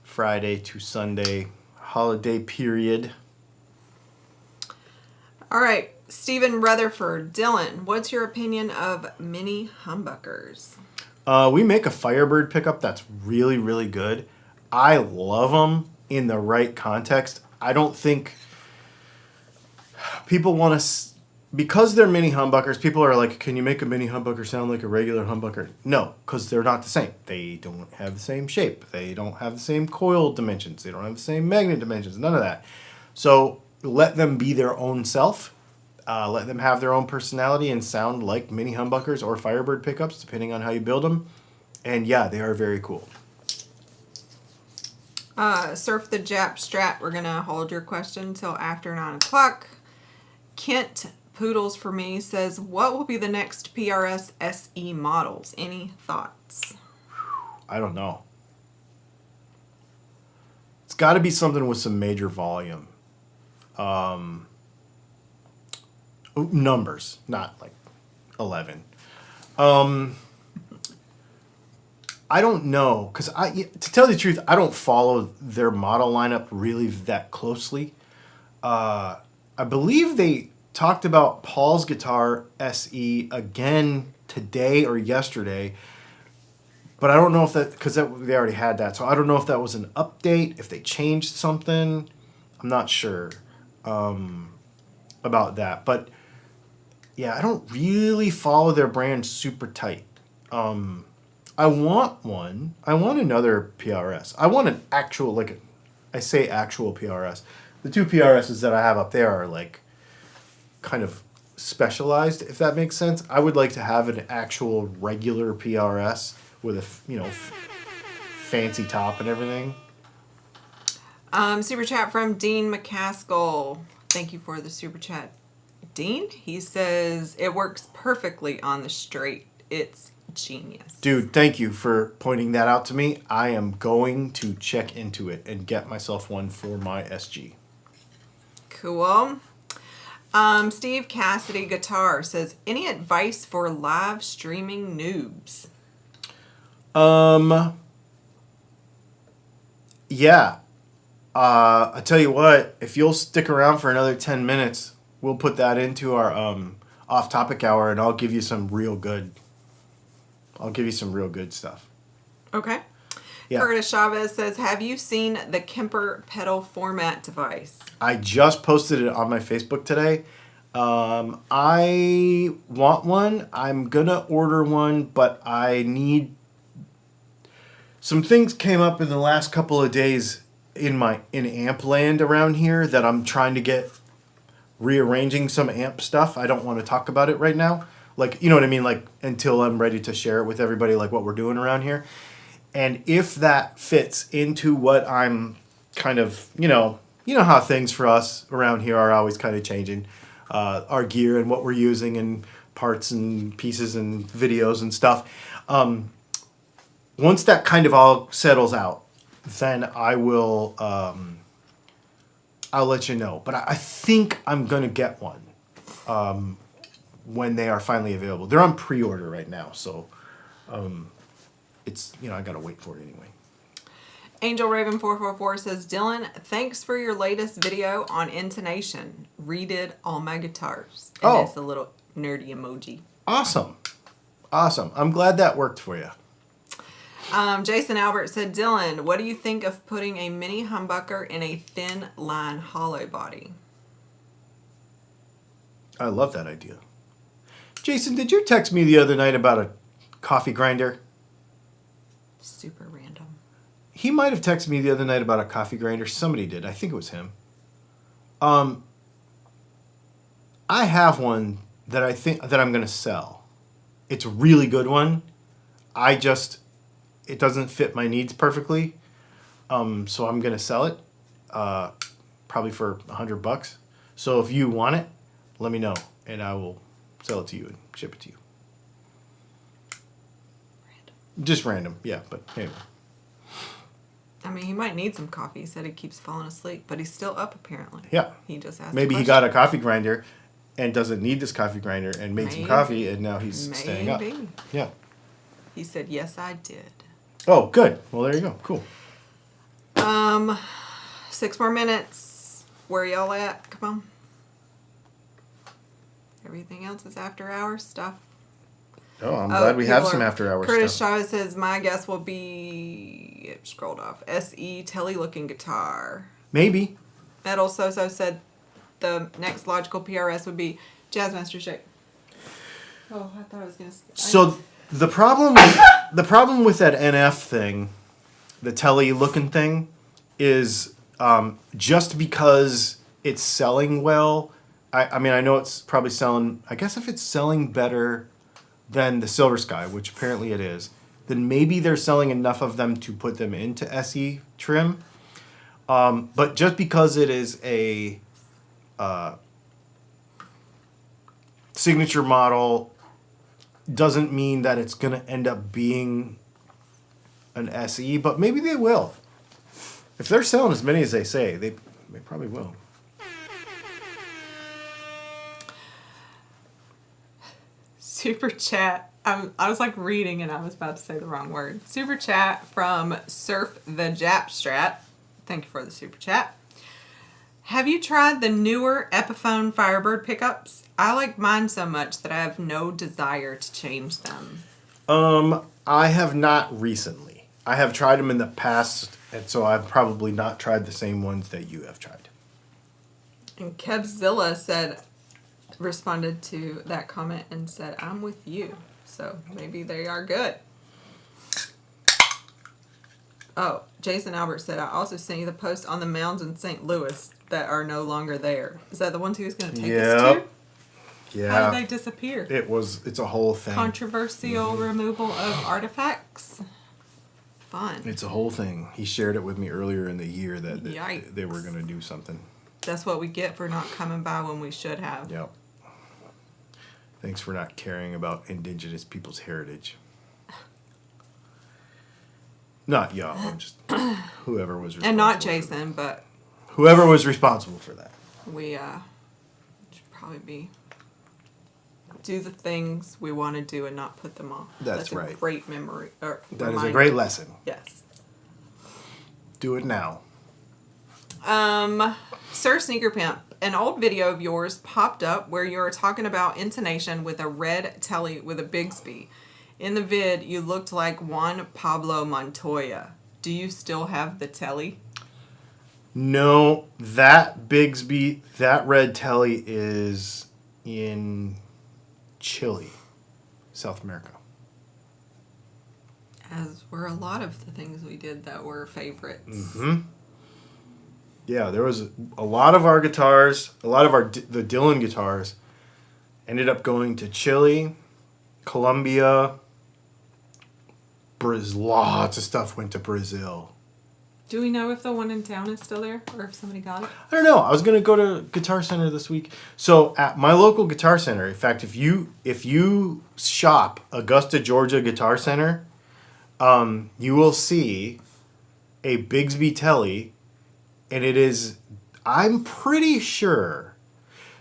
Friday to Sunday holiday period. All right, Stephen Rutherford. Dylan, what's your opinion of mini humbuckers? We make a Firebird pickup that's really, really good. I love them in the right context. I don't think people want to... Because they're mini humbuckers, people are like, can you make a mini humbucker sound like a regular humbucker? No, because they're not the same. They don't have the same shape. They don't have the same coil dimensions. They don't have the same magnet dimensions. None of that. So let them be their own self. Let them have their own personality and sound like mini humbuckers or Firebird pickups, depending on how you build them. And yeah, they are very cool. Surf the Jap Strat. We're going to hold your question until after 9 o'clock. Kent Poodles for me says, what will be the next PRS SE models? Any thoughts? I don't know. It's got to be something with some major volume. Numbers, not like 11. I don't know, because to tell you the truth, I don't follow their model lineup really that closely. I believe they talked about Paul's Guitar SE again today or yesterday, but I don't know if that, because they already had that, so I don't know if that was an update, if they changed something. I'm not sure about that, but yeah, I don't really follow their brand super tight. I want one. I want another PRS. I want an actual, like, I say actual PRS. The two PRSs that I have up there are like kind of specialized, if that makes sense. I would like to have an actual regular PRS with a, fancy top and everything. Super chat from Dean McCaskill. Thank you for the super chat, Dean. He says it works perfectly on the straight. It's genius. Dude, thank you for pointing that out to me. I am going to check into it and get myself one for my SG. Cool. Steve Cassidy Guitar says, any advice for live streaming noobs? Yeah. I tell you what, if you'll stick around for another 10 minutes, we'll put that into our off-topic hour, and I'll give you some real good stuff. Okay. Yeah. Curtis Chavez says, have you seen the Kemper pedal format device? I just posted it on my Facebook today. I want one. I'm going to order one, but I need... Some things came up in the last couple of days in amp land around here that I'm trying to get rearranging some amp stuff. I don't want to talk about it right now. Like, you know what I mean? Like, until I'm ready to share it with everybody, like what we're doing around here. And if that fits into what I'm kind of, you know how things for us around here are always kind of changing. Our gear and what we're using and parts and pieces and videos and stuff. Once that kind of all settles out, then I will, I'll let you know. But I think I'm going to get one when they are finally available. They're on pre-order right now, so it's, I got to wait for it anyway. Angel Raven 444 says, Dylan, thanks for your latest video on intonation. Redid all my guitars. And it's a little nerdy emoji. Awesome. I'm glad that worked for you. Jason Albert said, Dylan, what do you think of putting a mini humbucker in a thin line hollow body? I love that idea. Jason, did you text me the other night about a coffee grinder? Super random. He might have texted me the other night about a coffee grinder. Somebody did. I think it was him. I have one that I think that I'm going to sell. It's a really good one. It doesn't fit my needs perfectly. So I'm going to sell it probably for $100. So if you want it, let me know and I will sell it to you and ship it to you. Just random, yeah, but anyway. I mean, he might need some coffee. He said he keeps falling asleep, but he's still up apparently. Yeah. He just asked. Maybe he got a coffee grinder and doesn't need this coffee grinder and made some coffee and now he's staying up. Yeah. He said, yes, I did. Oh, good. Well, there you go. Cool. 6 more minutes. Where y'all at? Come on. Everything else is after hours stuff. Oh, I'm glad we have some after hours Curtis stuff. Chavez says, my guess will be, it scrolled off, SE Telly looking guitar. Maybe. Metal So-So said the next logical PRS would be Jazzmaster Shake. Oh, I thought I was going to... So the problem with that NF thing, the Telly looking thing, is just because it's selling well, I mean, I know it's probably selling, I guess if it's selling better than the Silver Sky, which apparently it is, then maybe they're selling enough of them to put them into SE trim. But just because it is a signature model doesn't mean that it's going to end up being an SE, but maybe they will. If they're selling as many as they say, they probably will. Super chat I was like reading and I was about to say the wrong word. Super chat from Surf the Japstrat. Thank you for the super chat. Have you tried the newer Epiphone Firebird pickups? I like mine so much that I have no desire to change them. I have not recently. I have tried them in the past, and so I've probably not tried the same ones that you have tried. And Kevzilla responded to that comment and said, I'm with you. So maybe they are good. Oh, Jason Albert said, I also sent you the post on the mounds in St. Louis that are no longer there. Is that the ones he was going to take us to? Yeah. How did they disappear? It's a whole thing. Controversial removal of artifacts. Fun. It's a whole thing. He shared it with me earlier in the year that Yikes. they were going to do something. That's what we get for not coming by when we should have. Yep. Thanks for not caring about indigenous people's heritage. Not y'all, just whoever was responsible. And not Jason, but whoever was responsible for that. We should probably do the things we want to do and not put them off. That's a right. Great memory. That is a great lesson. Yes. Do it now. Sir Sneaker Pimp, an old video of yours popped up where you were talking about intonation with a red telly with a Bigsby. In the vid, you looked like Juan Pablo Montoya. Do you still have the telly? No, that Bigsby, that red telly is in Chile, South America. As were a lot of the things we did that were favorites. Mm-hmm. Yeah, there was a lot of our guitars, the Dylan guitars, ended up going to Chile, Colombia, Brazil. Lots of stuff went to Brazil. Do we know if the one in town is still there or if somebody got it? I don't know. I was going to go to Guitar Center this week. So at my local Guitar Center, in fact, if you shop Augusta, Georgia Guitar Center, you will see a Bigsby telly, and it is, I'm pretty sure.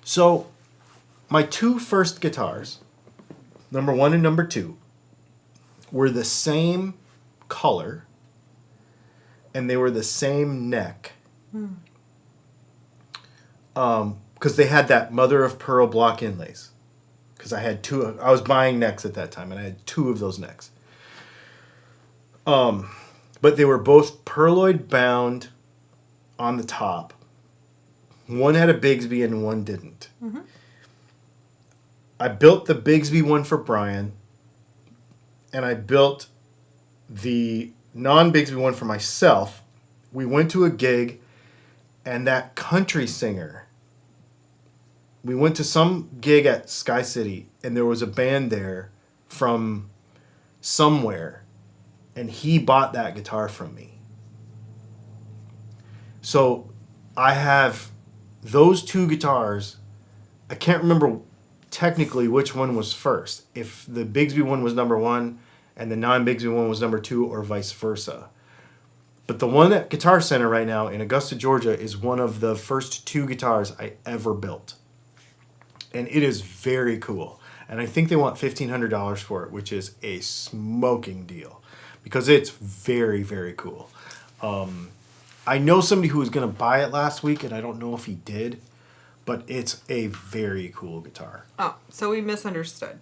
So my two first guitars, number 1 and number 2, were the same color. And they were the same neck. Because they had that mother of pearl block inlays. Because I had two. I was buying necks at that time, and I had 2 of those necks. But they were both pearloid bound on the top. One had a Bigsby and one didn't. Mm-hmm. I built the Bigsby one for Brian, and I built the non-Bigsby one for myself. We went to a gig, and that country singer, we went to some gig at Sky City, and there was a band there from somewhere, and he bought that guitar from me. So I have those 2 guitars. I can't remember technically which one was first, if the Bigsby one was number 1 and the non-Bigsby one was number 2, or vice versa. But the one at Guitar Center right now in Augusta, Georgia, is one of the first 2 guitars I ever built. And it is very cool. And I think they want $1,500 for it, which is a smoking deal. Because it's very, very cool. I know somebody who was going to buy it last week, and I don't know if he did. But it's a very cool guitar. Oh, so we misunderstood.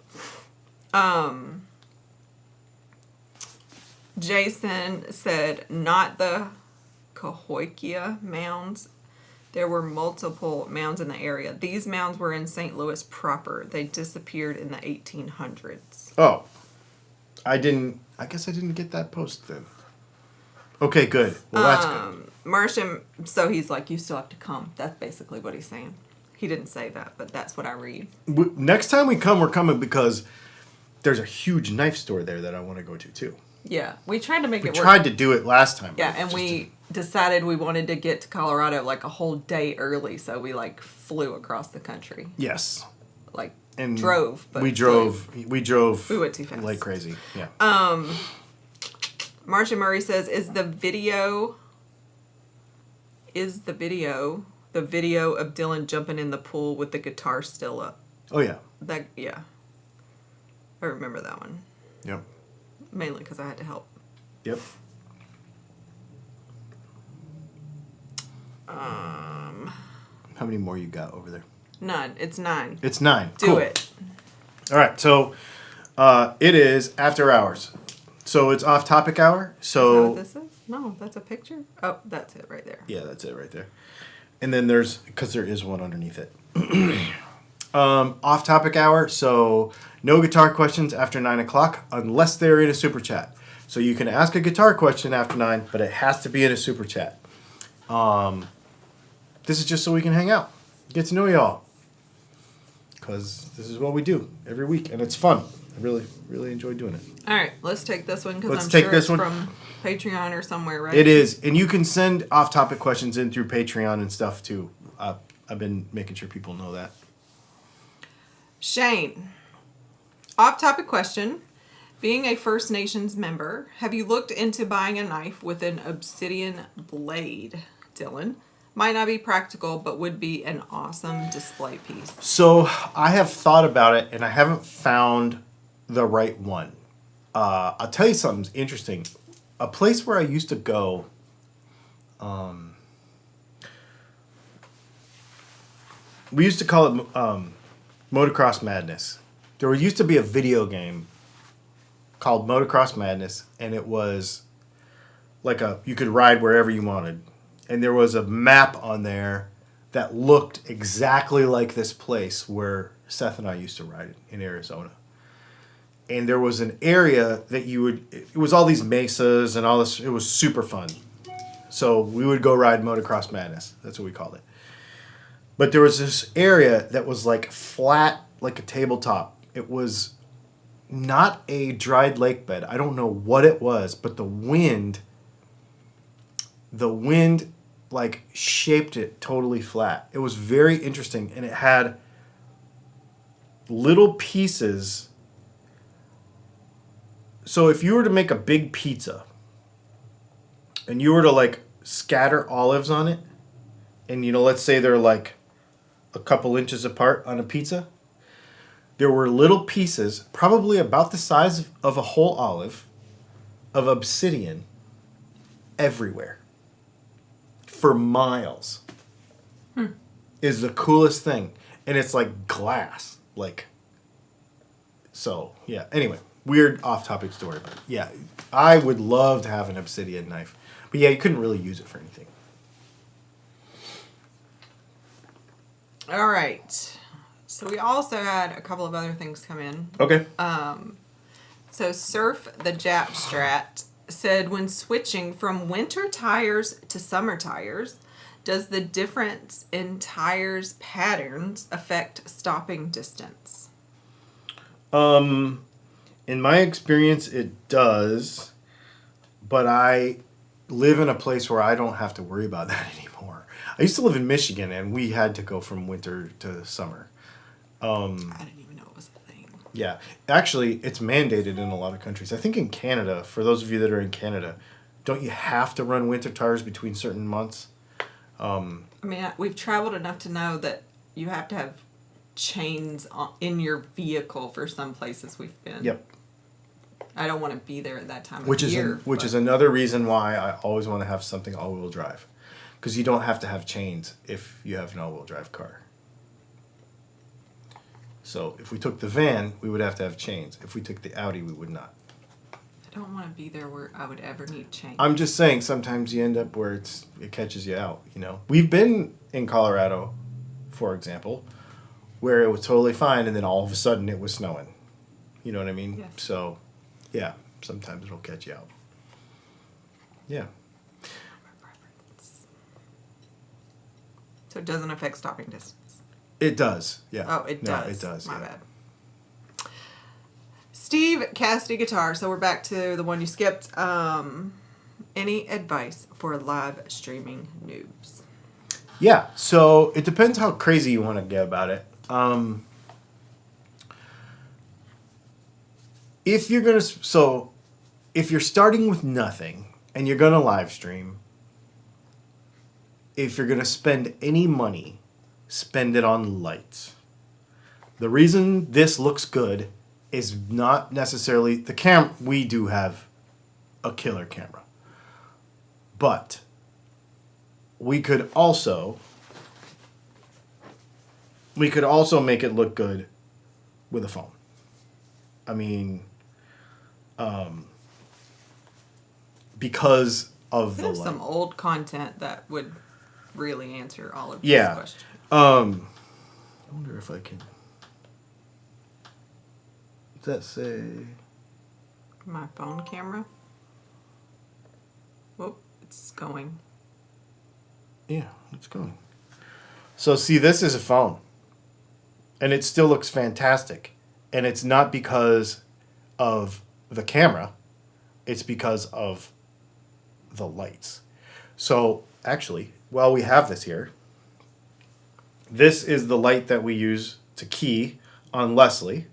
Jason said, not the Cahokia mounds. There were multiple mounds in the area. These mounds were in St. Louis proper. They disappeared in the 1800s. Oh. I guess I didn't get that post then. Okay, good. Well, that's good. Martian, so he's like, you still have to come. That's basically what he's saying. He didn't say that, but that's what I read. Next time we come, we're coming because there's a huge knife store there that I want to go to, too. Yeah, we tried to make it work. We tried to do it last time. Yeah, and we decided we wanted to get to Colorado like a whole day early, so we like flew across the country. Yes. Like And drove. But we drove. We went too fast. Like crazy. Yeah. Marcia Murray says, is the video the video of Dylan jumping in the pool with the guitar still up? Oh yeah. Yeah. I remember that one. Yep. Mainly because I had to help. Yep. How many more you got over there? None. It's 9. It's 9. Do Cool. it. All right. So it is after hours. So it's off-topic hour. Is that So what this is? No, that's a picture. Oh, that's it right there. yeah, that's it right there. And then there's, because there is one underneath it. Off-topic hour. So no guitar questions after 9 o'clock unless they're in a super chat. So you can ask a guitar question after 9, but it has to be in a super chat. This is just so we can hang out, get to know y'all, because this is what we do every week, and it's fun. I really, really enjoy doing it. All right, let's take this one because Let's I'm take sure this it's one. from Patreon or somewhere, right? It is, and you can send off-topic questions in through Patreon and stuff too. I've been making sure people know that. Shane, off-topic question. Being a First Nations member, have you looked into buying a knife with an obsidian blade, Dylan? Might not be practical, but would be an awesome display piece. So I have thought about it, and I haven't found the right one. I'll tell you something interesting. A place where I used to go, we used to call it Motocross Madness. There used to be a video game called Motocross Madness, and it was like you could ride wherever you wanted. And there was a map on there that looked exactly like this place where Seth and I used to ride in Arizona. And there was an area that it was all these mesas and all this. It was super fun. So we would go ride Motocross Madness. That's what we called it. But there was this area that was like flat, like a tabletop. It was not a dried lake bed. I don't know what it was, but the wind like shaped it totally flat. It was very interesting, and it had little pieces. So if you were to make a big pizza and you were to like scatter olives on it, and let's say they're like a couple inches apart on a pizza, there were little pieces, probably about the size of a whole olive, of obsidian everywhere. For miles. Is the coolest thing. And it's like glass. So, yeah. Anyway, weird off-topic story. But yeah, I would love to have an obsidian knife. But yeah, you couldn't really use it for anything. All right. So we also had a couple of other things come in. Okay. So Surf the Jap Strat said, when switching from winter tires to summer tires, does the difference in tires patterns affect stopping distance? In my experience, it does. But I live in a place where I don't have to worry about that anymore. I used to live in Michigan, and we had to go from winter to summer. I didn't even know it was a thing. Yeah. Actually, it's mandated in a lot of countries. I think in Canada, for those of you that are in Canada, don't you have to run winter tires between certain months? I mean, we've traveled enough to know that you have to have chains in your vehicle for some places we've been. Yep. I don't want to be there at that time Which of is year. which is another reason why I always want to have something all-wheel drive. Because you don't have to have chains if you have an all-wheel drive car. So if we took the van, we would have to have chains. If we took the Audi, we would not. I don't want to be there where I would ever need chains. I'm just saying, sometimes you end up where it catches you out, We've been in Colorado, for example, where it was totally fine, and then all of a sudden it was snowing. You know what I mean? Yes. So, yeah, sometimes it'll catch you out. Yeah. So it doesn't affect stopping distance. It does, yeah. Oh, it does. No, it does, My yeah. bad. Steve Cassidy Guitar. So we're back to the one you skipped. Any advice for live streaming noobs? Yeah, so it depends how crazy you want to get about it. If you're starting with nothing and you're gonna live stream, if you're gonna spend any money, spend it on lights. The reason this looks good is not necessarily the we do have a killer camera, but we could also make it look good with a phone. I mean, because of the There's light. some old content that would really answer all of these Yeah. questions. I wonder if I can. Does that say? My phone camera. Whoop, it's going. Yeah, it's going. So see, this is a phone, and it still looks fantastic, and it's not because of the camera, it's because of the lights. So actually, while we have this here, this is the light that we use to key on Leslie.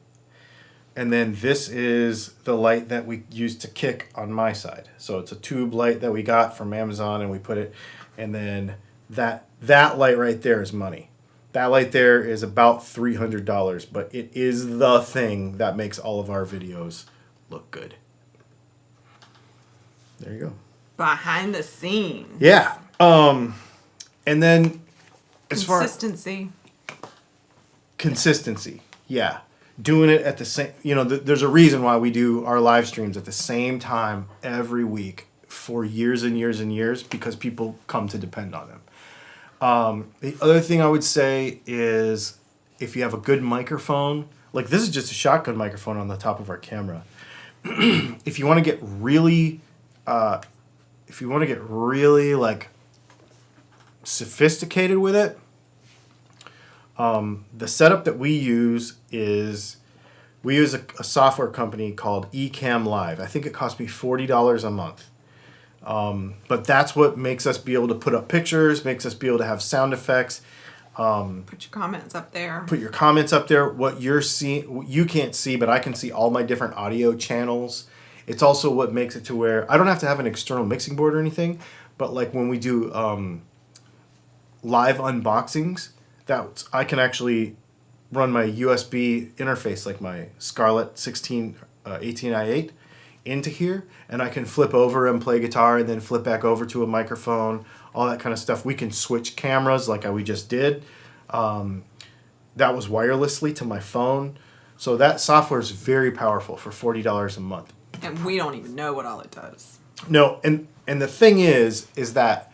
And then this is the light that we use to kick on my side. So it's a tube light that we got from Amazon, and we put it, and then that light right there is money. That light there is about $300, but it is the thing that makes all of our videos look good. There you go. Behind the scenes. Yeah. And then as far as consistency, yeah. Doing it at the same, there's a reason why we do our live streams at the same time every week for years and years and years, because people come to depend on them. The other thing I would say is if you have a good microphone, like this is just a shotgun microphone on the top of our camera. If you want to get really, like sophisticated with it, the setup that we use is we use a software company called Ecamm Live. I think it cost me $40 a month. But that's what makes us be able to put up pictures, makes us be able to have sound effects. Put your comments up there. Put your comments up there. What you're seeing, you can't see, but I can see all my different audio channels. It's also what makes it to where I don't have to have an external mixing board or anything, but like when we do live unboxings, that I can actually run my USB interface, like my Scarlett 18i8, into here, and I can flip over and play guitar and then flip back over to a microphone, all that kind of stuff. We can switch cameras like we just did. That was wirelessly to my phone. So that software is very powerful for $40 a month. And we don't even know what all it does. No, and the thing is that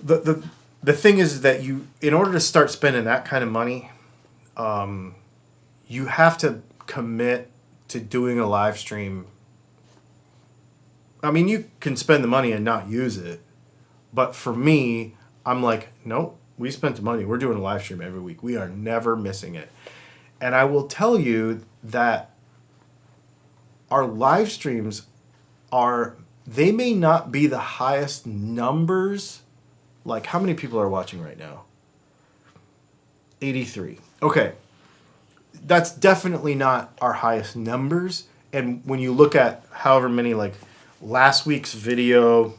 the thing is that you, in order to start spending that kind of money, you have to commit to doing a live stream. I mean, you can spend the money and not use it, but for me, I'm like, nope, we spent the money. We're doing a live stream every week. We are never missing it. And I will tell you that our live streams they may not be the highest numbers. Like, how many people are watching right now? 83. Okay. That's definitely not our highest numbers. And when you look at however many, like last week's video,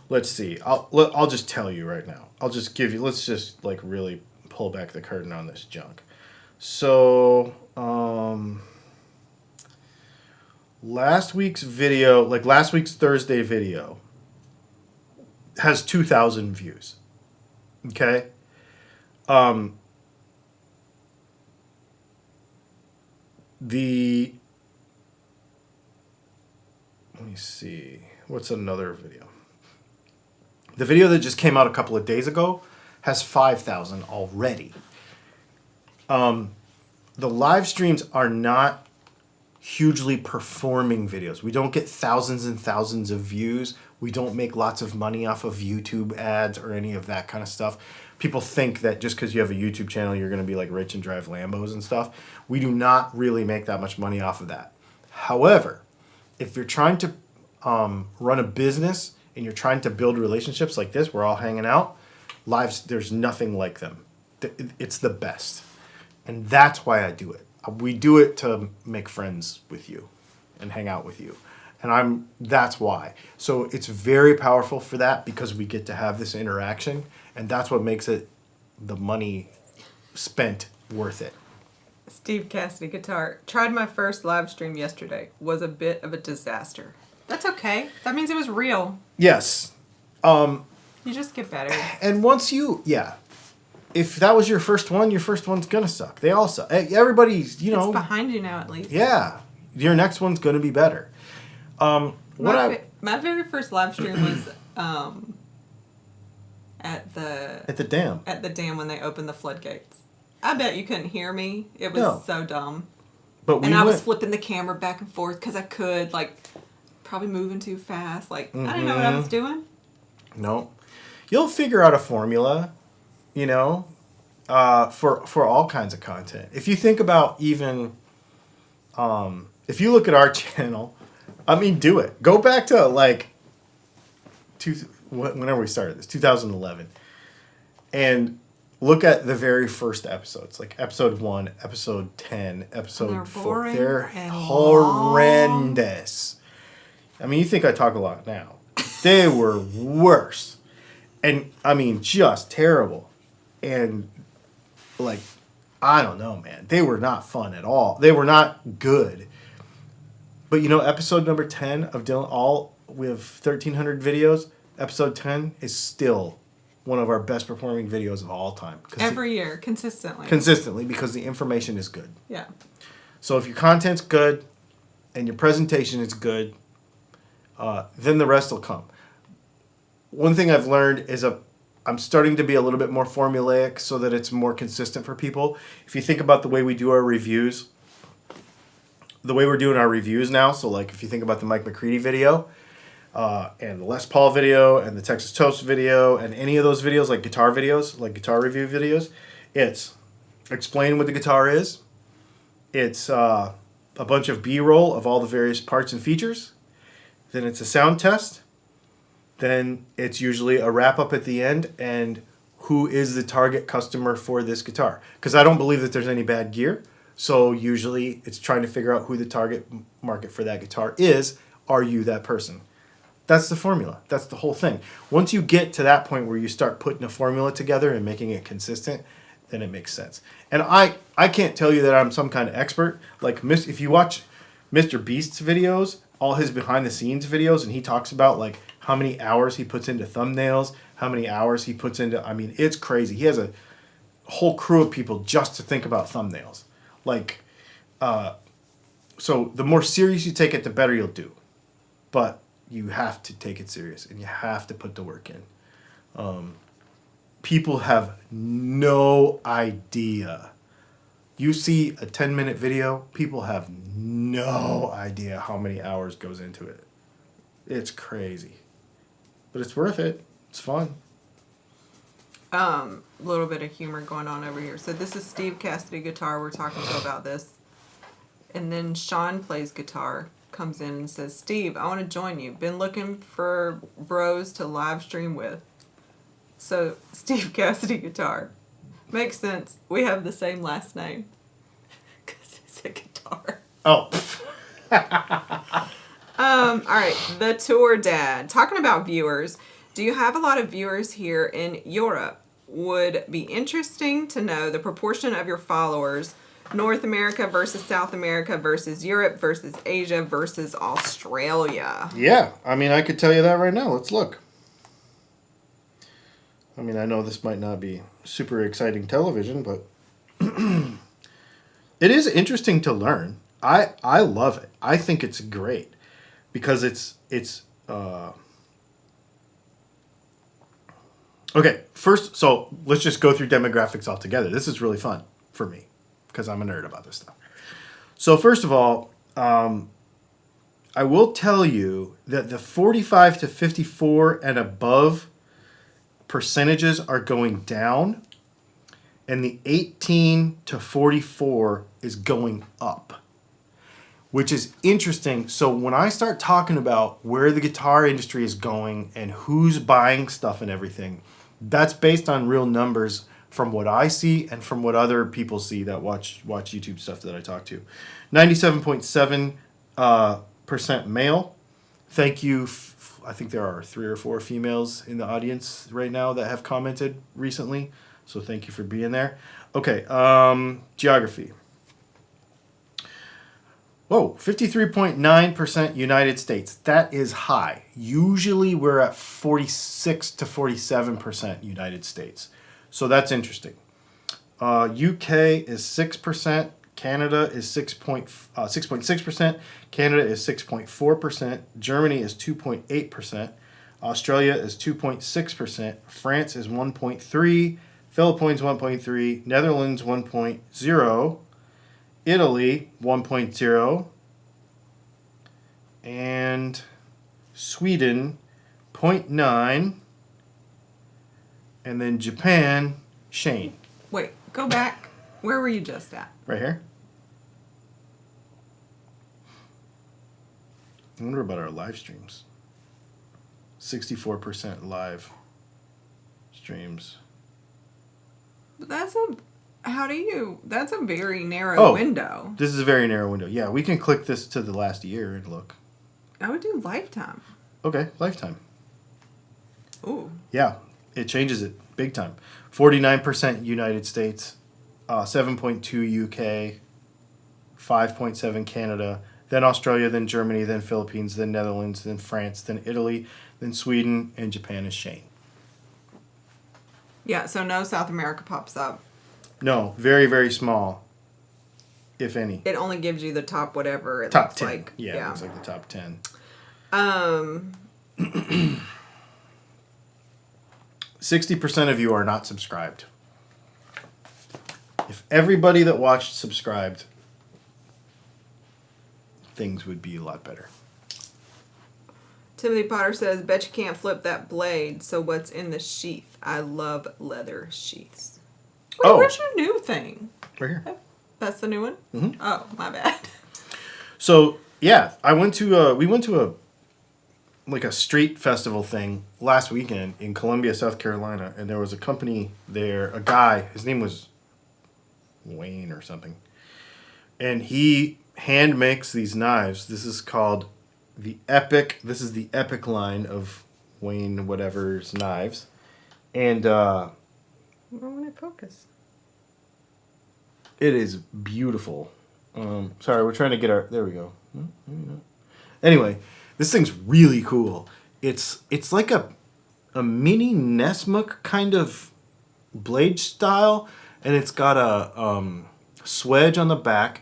let's see. I'll just tell you right now. Let's just like really pull back the curtain on this junk. So, last week's video, like last week's Thursday video, has 2,000 views. Okay? Let me see. What's another video? The video that just came out a couple of days ago has 5,000 already. The live streams are not hugely performing videos. We don't get thousands and thousands of views. We don't make lots of money off of YouTube ads or any of that kind of stuff. People think that just because you have a YouTube channel, you're going to be like rich and drive Lambos and stuff. We do not really make that much money off of that. However, if you're trying to run a business and you're trying to build relationships like this, we're all hanging out, lives, there's nothing like them. It's the best. And that's why I do it. We do it to make friends with you and hang out with you. And that's why. So it's very powerful for that, because we get to have this interaction, and that's what makes it, the money spent, worth it. Steve Cassidy guitar. Tried my first live stream yesterday. Was a bit of a disaster. That's okay. That means it was real. Yes. You just get better. And once if that was your first one's gonna suck. They all suck. Everybody's, It's behind you now, at least. Yeah. Your next one's gonna be better. My very first live stream was at the dam. At the dam when they opened the floodgates. I bet you couldn't hear me. It was so dumb. But I was flipping the camera back and forth because I could, probably moving too fast. I didn't know what I was doing. No. You'll figure out a formula, for all kinds of content. If you think about even, if you look at our channel, do it. Go back to whenever we started this, 2011, and look at the very first episodes, like episode 1, episode 10, episode 4. They're horrendous. You think I talk a lot now. They were worse. And, just terrible. And, I don't know, man. They were not fun at all. They were not good. But, episode number 10 of Dylan, we have 1,300 videos. Episode 10 is still one of our best performing videos of all time. Every year, consistently. Consistently, because the information is good. Yeah. So if your content's good and your presentation is good, then the rest will come. One thing I've learned is I'm starting to be a little bit more formulaic so that it's more consistent for people. If you think about the way we do our reviews, the way we're doing our reviews now, so if you think about the Mike McCready video, and the Les Paul video, and the Texas Toast video, and any of those videos, guitar videos, guitar review videos, it's explain what the guitar is. It's a bunch of B-roll of all the various parts and features. Then it's a sound test. Then it's usually a wrap-up at the end, and who is the target customer for this guitar. Because I don't believe that there's any bad gear, so usually it's trying to figure out who the target market for that guitar is. Are you that person? That's the formula. That's the whole thing. Once you get to that point where you start putting a formula together and making it consistent, then it makes sense. And I can't tell you that I'm some kind of expert. If you watch Mr. Beast's videos, all his behind-the-scenes videos, and he talks about, how many hours he puts into thumbnails, how many hours he puts into... it's crazy. He has a whole crew of people just to think about thumbnails. So the more serious you take it, the better you'll do. But you have to take it serious, and you have to put the work in. People have no idea. You see a 10-minute video, people have no idea how many hours goes into it. It's crazy. But it's worth it. It's fun. A little bit of humor going on over here. So this is Steve Cassidy guitar we're talking to about this. And then Sean plays guitar, comes in and says, Steve, I want to join you. Been looking for bros to live stream with. So Steve Cassidy guitar. Makes sense. We have the same last name. Because it's a guitar. Oh. All right. The Tour Dad. Talking about viewers. Do you have a lot of viewers here in Europe? Would be interesting to know the proportion of your followers. North America versus South America versus Europe versus Asia versus Australia. Yeah. I could tell you that right now. Let's look. I know this might not be super exciting television, but it is interesting to learn. I love it. I think it's great because it's okay. First, so let's just go through demographics altogether. This is really fun for me because I'm a nerd about this stuff. So first of all, I will tell you that the 45 to 54 and above percentages are going down, and the 18 to 44 is going up, which is interesting. So when I start talking about where the guitar industry is going and who's buying stuff and everything, that's based on real numbers from what I see and from what other people see that watch YouTube stuff that I talk to. 97.7% male. Thank you. I think there are 3 or 4 females in the audience right now that have commented recently. So thank you for being there. Okay, geography. Whoa, 53.9% United States. That is high. Usually we're at 46 to 47% United States. So that's interesting. UK is 6%. Canada is 6.6%. Canada is 6.4%. Germany is 2.8%. Australia is 2.6%. France is 1.3%. Philippines 1.3%. Netherlands 1.0%. Italy 1.0%. And Sweden 0.9%. And then Japan, Shane. Wait, go back. Where were you just at? Right here. I wonder about our live streams. 64% live streams. But that's a very narrow window. This is a very narrow window. Yeah, we can click this to the last year and look. I would do lifetime. Okay, lifetime. Ooh. Yeah, it changes it big time. 49% United States, 7.2 UK, 5.7 Canada, then Australia, then Germany, then Philippines, then Netherlands, then France, then Italy, then Sweden, and Japan is Shane. Yeah, so no South America pops up. No, very, very small, if any. It only gives you the top whatever it Top looks 10. like. Yeah, it looks like the top 10. 60% of you are not subscribed. If everybody that watched subscribed, things would be a lot better. Timothy Potter says, bet you can't flip that blade, so what's in the sheath? I love leather sheaths. Wait, where's your new thing? Right here. That's the new one? Mm-hmm. Oh, my bad. So, yeah, we went to a street festival thing last weekend in Columbia, South Carolina, and there was a company there, a guy, his name was Wayne or something, and he hand makes these knives. This is the Epic line of Wayne whatever's knives, and Why won't it focus? it is beautiful. Sorry, we're trying to get there we go. Anyway, this thing's really cool. It's like a mini Nessmuk kind of blade style, and it's got a swedge on the back.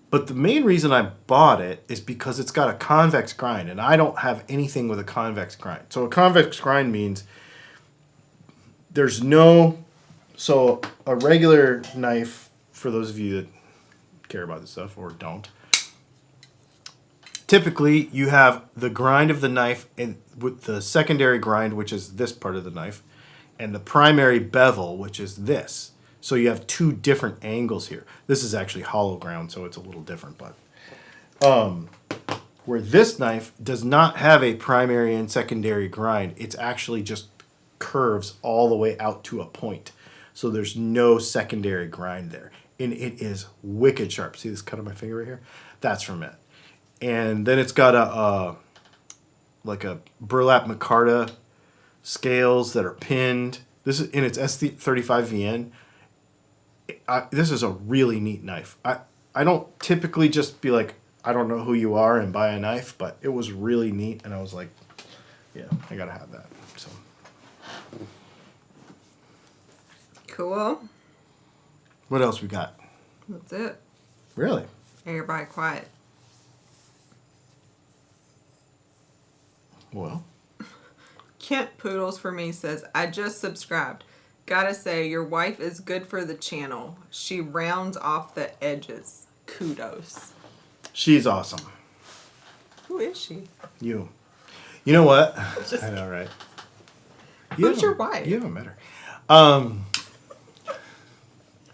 But the main reason I bought it is because it's got a convex grind, and I don't have anything with a convex grind. So a convex grind means so a regular knife, for those of you that care about this stuff or don't, typically you have the grind of the knife and with the secondary grind, which is this part of the knife, and the primary bevel, which is this. So you have two different angles here. This is actually hollow ground, so it's a little different, but where this knife does not have a primary and secondary grind, it's actually just curves all the way out to a point. So there's no secondary grind there. And it is wicked sharp. See this cut on my finger right here? That's from it. And then it's got a burlap micarta scales that are pinned. This is in its S35VN. This is a really neat knife. I don't typically just be like, I don't know who you are and buy a knife, but it was really neat, and I was like, yeah, I gotta have that. So Cool. what else we got? That's it. Really? Everybody quiet. Well, Kent Poodles for me says, I just subscribed. Gotta say, your wife is good for the channel. She rounds off the edges. Kudos. she's awesome. Who is she? You know what? Just- I know, right? Who's your wife? You haven't met her.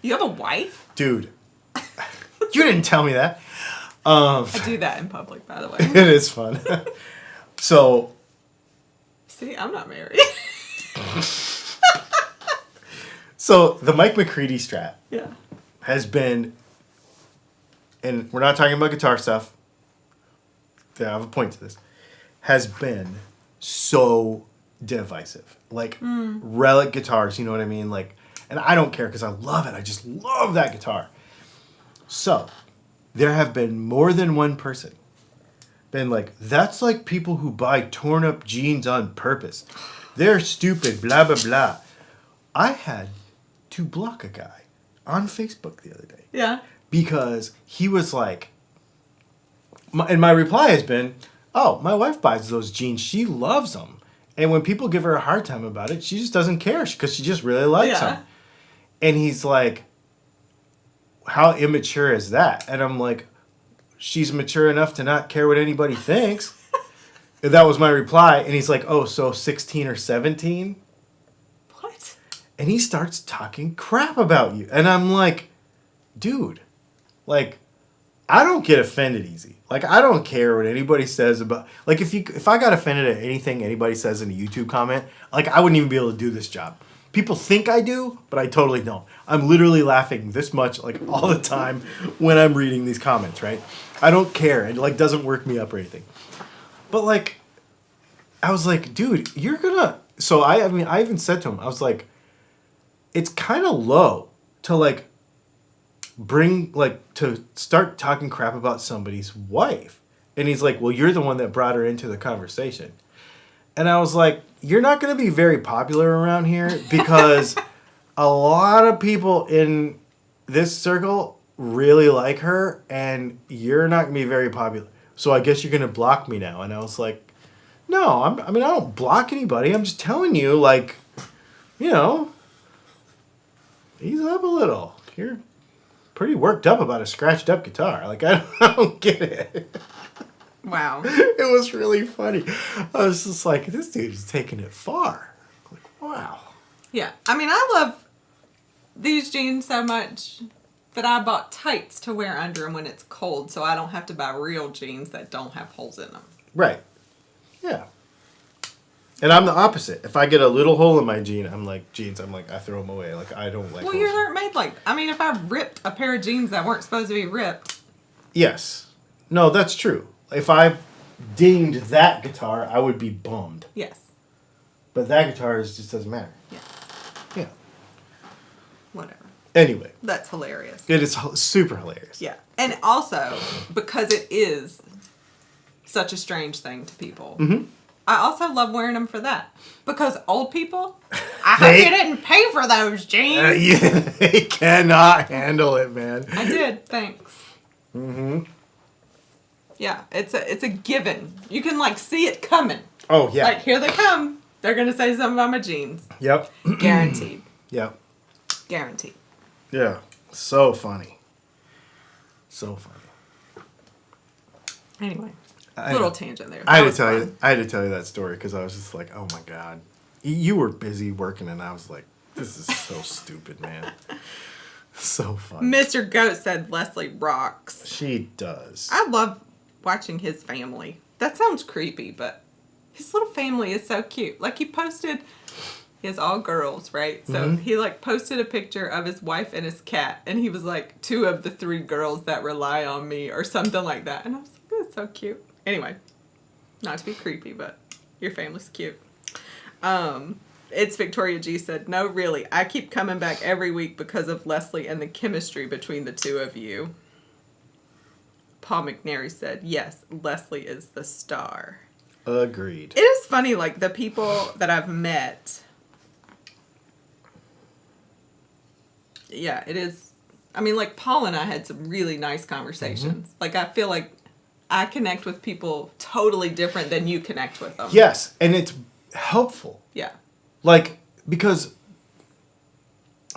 You have a wife? Dude, you didn't tell me that. I do that in public, by the way. It is fun. So, See, I'm not married. so the Mike McCready strat Yeah. has been, and we're not talking about guitar stuff. I have a point to this. Has been so divisive. Like relic guitars, you know what I mean? Like, and I don't care because I love it. I just love that guitar. So, there have been more than one person been like, that's like people who buy torn up jeans on purpose. They're stupid, blah, blah, blah. I had to block a guy on Facebook the other day. Yeah. Because he was like, and my reply has been, oh, my wife buys those jeans. She loves them. And when people give her a hard time about it, she just doesn't care because she just really likes them. And he's like, how immature is that? And I'm like, she's mature enough to not care what anybody thinks. That was my reply. And he's like, oh, so 16 or 17? What? And he starts talking crap about you. And I'm like, dude, like, I don't get offended easy. Like, I don't care what anybody says about... Like, if I got offended at anything anybody says in a YouTube comment, like, I wouldn't even be able to do this job. People think I do, but I totally don't. I'm literally laughing this much, like, all the time when I'm reading these comments, right? I don't care. It, like, doesn't work me up or anything. But, like, I was like, dude, you're gonna... So, I mean, I even said to him, I was like, it's kind of low to, like, to start talking crap about somebody's wife. And he's like, well, you're the one that brought her into the conversation. And I was like, you're not going to be very popular around here because a lot of people in this circle really like her and you're not going to be very popular. So I guess you're going to block me now. And I was like, no, I don't block anybody. I'm just telling you, like, you know, ease up a little. You're pretty worked up about a scratched up guitar. Like, I don't get it. Wow. It was really funny. I was just like, this dude is taking it far. Like, wow. Yeah. I mean, I love these jeans so much that I bought tights to wear under them when it's cold so I don't have to buy real jeans that don't have holes in them. Right. Yeah. And I'm the opposite. If I get a little hole in my jeans, I throw them away. Like, I don't like Well, holes. you weren't made like... I mean, if I ripped a pair of jeans that weren't supposed to be ripped... Yes. No, that's true. If I dinged that guitar, I would be bummed. Yes. But that guitar just doesn't matter. Yeah. Yeah. Whatever. Anyway. That's hilarious. It is super hilarious. Yeah. And also, because it is such a strange thing to people... Mm-hmm. I also love wearing them for that. Because old people, I hope you didn't pay for those jeans. Yeah, they cannot handle it, man. I did, thanks. Mm-hmm. Yeah, it's a given. You can, like, see it coming. Oh, yeah. Like, here they come. They're going to say something about my jeans. Yep. Guaranteed. Yep. Guaranteed. Yeah. So funny. So funny. Anyway. Little tangent there. I had to tell you that story because I was just like, oh my God. You were busy working and I was like, this is so stupid, man. So funny. Mr. Goat said Leslie rocks. She does. I love watching his family. That sounds creepy, but his little family is so cute. Like, he has all girls, right? So he, like, posted a picture of his wife and his cat, and he was like, 2 of the 3 girls that rely on me, or something like that. And I was like, that's so cute. Anyway, not to be creepy, but your family's cute. It's Victoria G said, no, really, I keep coming back every week because of Leslie and the chemistry between the 2 of you. Paul McNary said, yes, Leslie is the star. Agreed. It is funny, like, the people that I've met. Yeah, it is. I mean, like, Paul and I had some really nice conversations. Mm-hmm. Like, I feel like I connect with people totally different than you connect with them. Yes, and it's helpful. Yeah. Like, because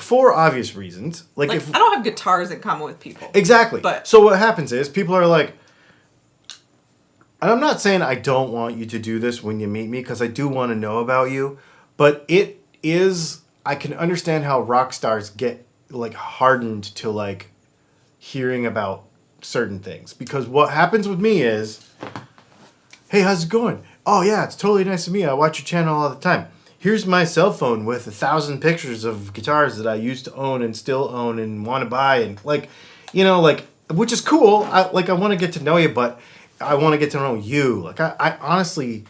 for obvious reasons. Like I don't have guitars in common with people. Exactly. But so what happens is people are like, and I'm not saying I don't want you to do this when you meet me because I do want to know about you, but it is, I can understand how rock stars get like hardened to like hearing about certain things. Because what happens with me is, hey, how's it going? Oh yeah, it's totally nice to meet you. I watch your channel all the time. Here's my cell phone with 1,000 pictures of guitars that I used to own and still own and want to buy. And like, you know, like, which is cool. I want to get to know you, but I want to get to know you. Like, I honestly,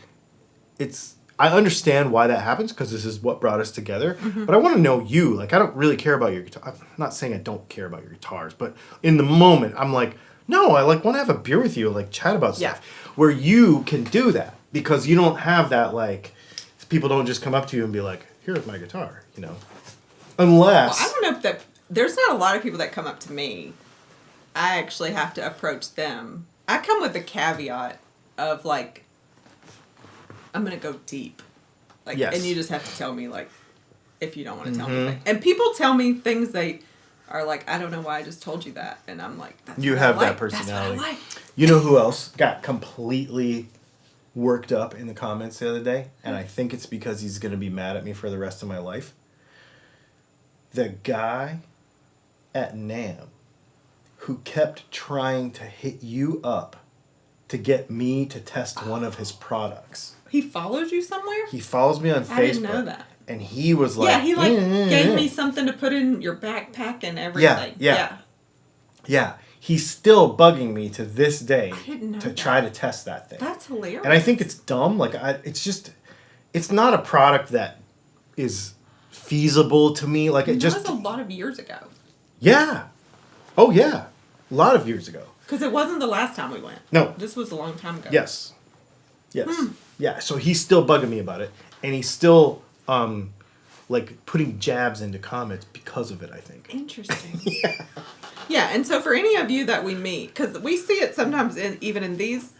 I understand why that happens because this is what brought us together. Mm-hmm. But I want to know you. Like, I don't really care about your guitar. I'm not saying I don't care about your guitars, but in the moment, I'm like, No, I like want to have a beer with you, like chat about Yeah. stuff. Where you can do that because you don't have that like people don't just come up to you and be like, "Here's my guitar," you know. Unless Well, I don't know if that there's not a lot of people that come up to me. I actually have to approach them. I come with the caveat of like I'm gonna go deep. Like Yes. and you just have to tell me like if you don't want to tell me Mm-hmm. things. And people tell me things they are like, I don't know why I just told you that. And I'm like, that's you what have I that like. personality. That's what I like. You know who else got completely worked up in the comments the other day? And I think it's because he's going to be mad at me for the rest of my life. The guy at NAMM who kept trying to hit you up to get me to test one of his products. He followed you somewhere? He follows me on Facebook. I didn't know that. And he was like... Yeah, he like gave me something to put in your backpack and everything. Yeah. Yeah, he's still bugging me to this day I didn't know to that. try to test that thing. That's hilarious. And I think it's dumb. Like, it's not a product that is feasible to me. Like, it that was just... a lot of years ago. Yeah. Oh, yeah. A lot of years ago. Because it wasn't the last time we went. No. This was a long time ago. Yes. Yeah, so he's still bugging me about it. And he's still, like, putting jabs into comments because of it, I think. Interesting. Yeah, and so for any of you that we meet, because we see it sometimes even in these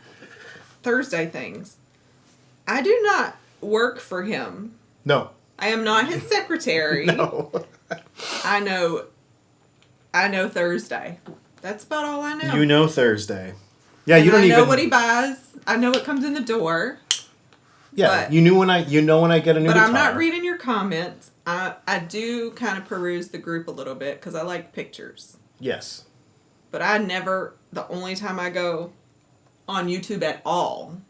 Thursday things, I do not work for him. No. I am not his secretary. No. I know Thursday. That's about all I know. You know Thursday. Yeah, and you don't I know even... what he buys. I know what comes in the door. Yeah, but- you know when I get a new But guitar. I'm not reading your comments. I do kind of peruse the group a little bit because I like pictures. Yes. But the only time I go on YouTube at all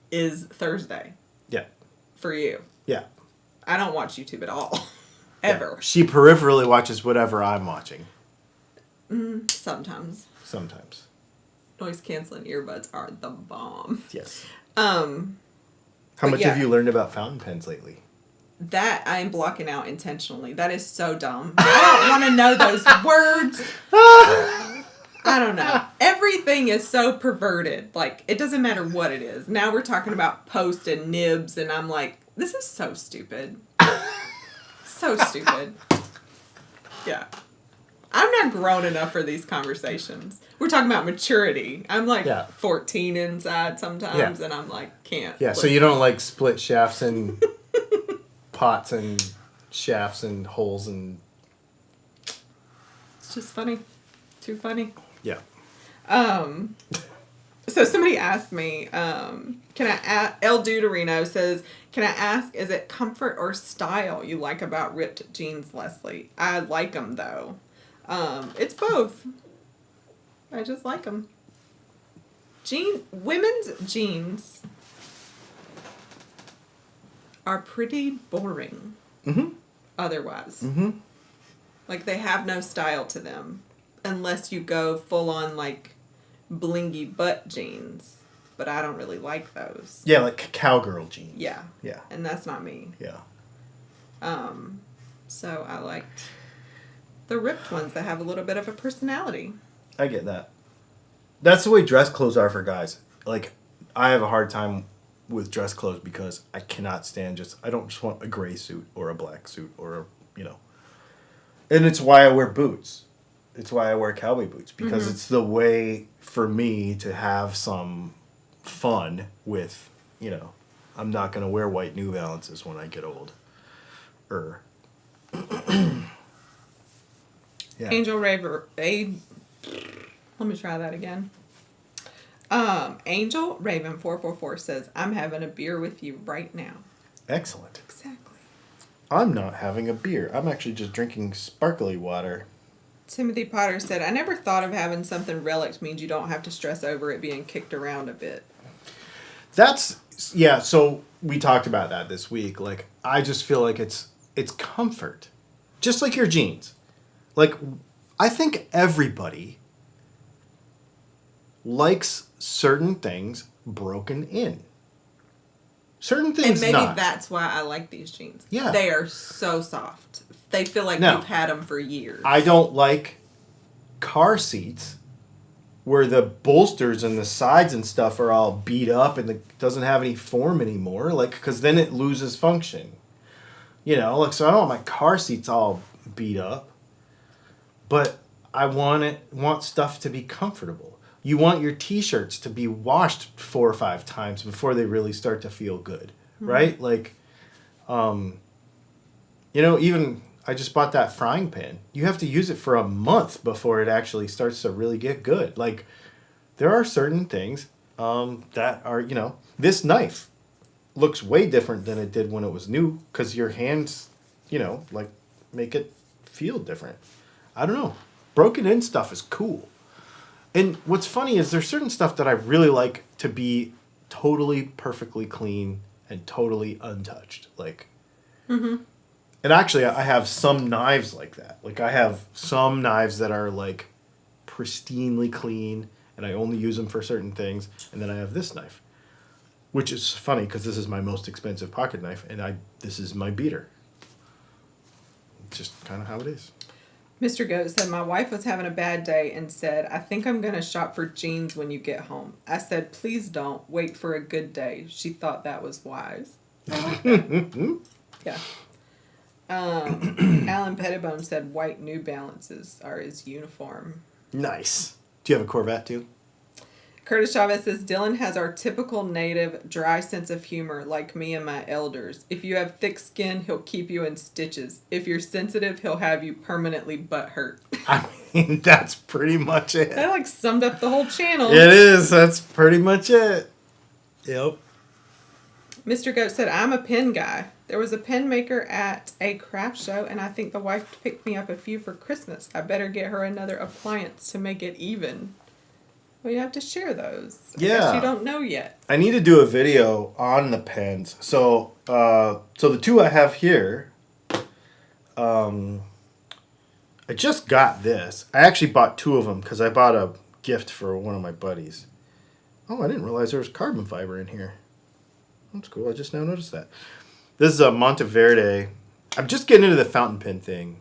is Thursday Yeah. for you. Yeah. I don't watch YouTube at all. Ever. Yeah. She peripherally watches whatever I'm watching. Sometimes. Sometimes. Noise canceling earbuds are the bomb. Yes. How How much have you learned about fountain pens lately? That I am blocking out intentionally. That is so dumb. I don't want to know those words. I don't know. Everything is so perverted. Like, it doesn't matter what it is. Now we're talking about post and nibs, and I'm like, this is so stupid. So stupid. Yeah. I'm not grown enough for these conversations. We're talking about maturity. I'm like 14 inside sometimes, and I'm like, can't. Yeah, so you don't like split shafts and pots and shafts and holes and... It's just funny. Too funny. Yeah. So somebody asked me, can I ask, El Duderino says, can I ask, is it comfort or style you like about ripped jeans, Leslie? I like them, though. It's both. I just like them. Women's jeans are pretty boring. Mm-hmm. Otherwise. Mm-hmm. Like, they have no style to them. Unless you go full on, like, blingy butt jeans. But I don't really like those. Yeah, like cowgirl jeans. Yeah. Yeah. And that's not me. Yeah. So I liked the ripped ones that have a little bit of a personality. I get that. That's the way dress clothes are for guys. Like, I have a hard time with dress clothes because I cannot stand I don't just want a gray suit or a black suit or, And it's why I wear boots. It's why I wear cowboy boots because it's the way for me to have some fun with, I'm not going to wear white New Balances when I get old. Yeah. Angel Raver, let me try that again. Angel Raven 444 says, I'm having a beer with you right now. Excellent. Exactly. I'm not having a beer. I'm actually just drinking sparkly water. Timothy Potter said, I never thought of having something relic means you don't have to stress over it being kicked around a bit. So we talked about that this week. Like, I just feel like it's comfort. Just like your jeans. Like, I think everybody likes certain things broken in. Certain things And maybe not. that's why I like these jeans. Yeah. They are so soft. They feel like No. you've had them for years. I don't like car seats where the bolsters and the sides and stuff are all beat up and it doesn't have any form anymore. Like, because then it loses function. You know, like, so I don't want my car seats all beat up, but I want stuff to be comfortable. You want your t-shirts to be washed 4 or 5 times before they really start to feel good, right? Like, you know, even I just bought that frying pan. You have to use it for a month before it actually starts to really get good. Like, there are certain things that are, you know, this knife looks way different than it did when it was new because your hands, you know, like, make it feel different. I don't know. Broken in stuff is cool. And what's funny is there's certain stuff that I really like to be totally perfectly clean and totally untouched. Like, and actually I have some knives like that. Like, I have some knives that are like pristinely clean and I only use them for certain things. And then I have this knife, which is funny because this is my most expensive pocket knife and this is my beater. It's just kind of how it is. Mr. Goat said, my wife was having a bad day and said, I think I'm going to shop for jeans when you get home. I said, please don't. Wait for a good day. She thought that was wise. I like that. Yeah. Alan Pettibone said, white New Balances are his uniform. Nice. Do you have a Corvette too? Curtis Chavez says, Dylan has our typical native dry sense of humor like me and my elders. If you have thick skin, he'll keep you in stitches. If you're sensitive, he'll have you permanently butthurt. I mean, that's pretty much it. That like summed up the whole channel. It is. That's pretty much it. Yep. Mr. Goat said, I'm a pen guy. There was a pen maker at a craft show, and I think the wife picked me up a few for Christmas. I better get her another appliance to make it even. Well, you have to share those. I guess you don't know yet. I need to do a video on the pens. So the two I have here, I just got this. I actually bought 2 of them because I bought a gift for one of my buddies. Oh, I didn't realize there was carbon fiber in here. That's cool. I just now noticed that. This is a Monteverde. I'm just getting into the fountain pen thing.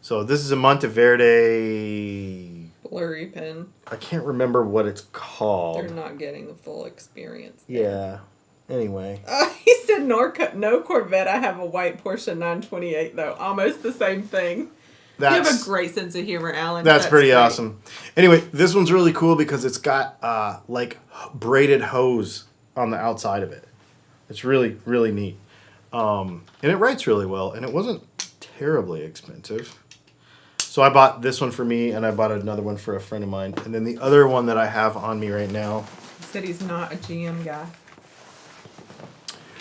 So this is a Monteverde... Blurry pen. I can't remember what it's called. They're not getting the full experience. Yeah. Anyway. He said, no Corvette. I have a white Porsche 928, though. Almost the same thing. You have a great sense of humor, Alan. That's pretty great. Awesome. Anyway, this one's really cool because it's got like braided hose on the outside of it. It's really, really neat. And it writes really well, and it wasn't terribly expensive. So I bought this one for me, and I bought another one for a friend of mine. And then the other one that I have on me right now. He said he's not a GM guy.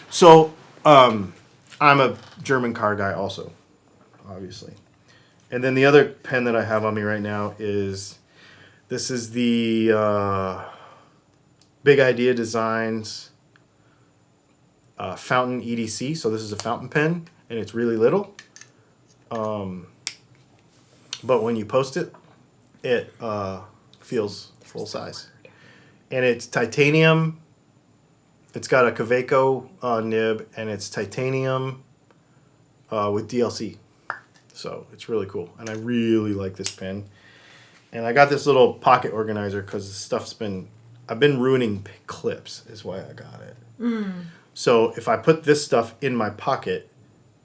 So I'm a German car guy also, obviously. And then the other pen that I have on me right now is, this is the Big Idea Designs Fountain EDC. So this is a fountain pen, and it's really little. But when you post it, it feels full size. And it's titanium. It's got a Kaweco nib, and it's titanium with DLC. So it's really cool. And I really like this pen. And I got this little pocket organizer because the stuff's I've been ruining clips is why I got it. So if I put this stuff in my pocket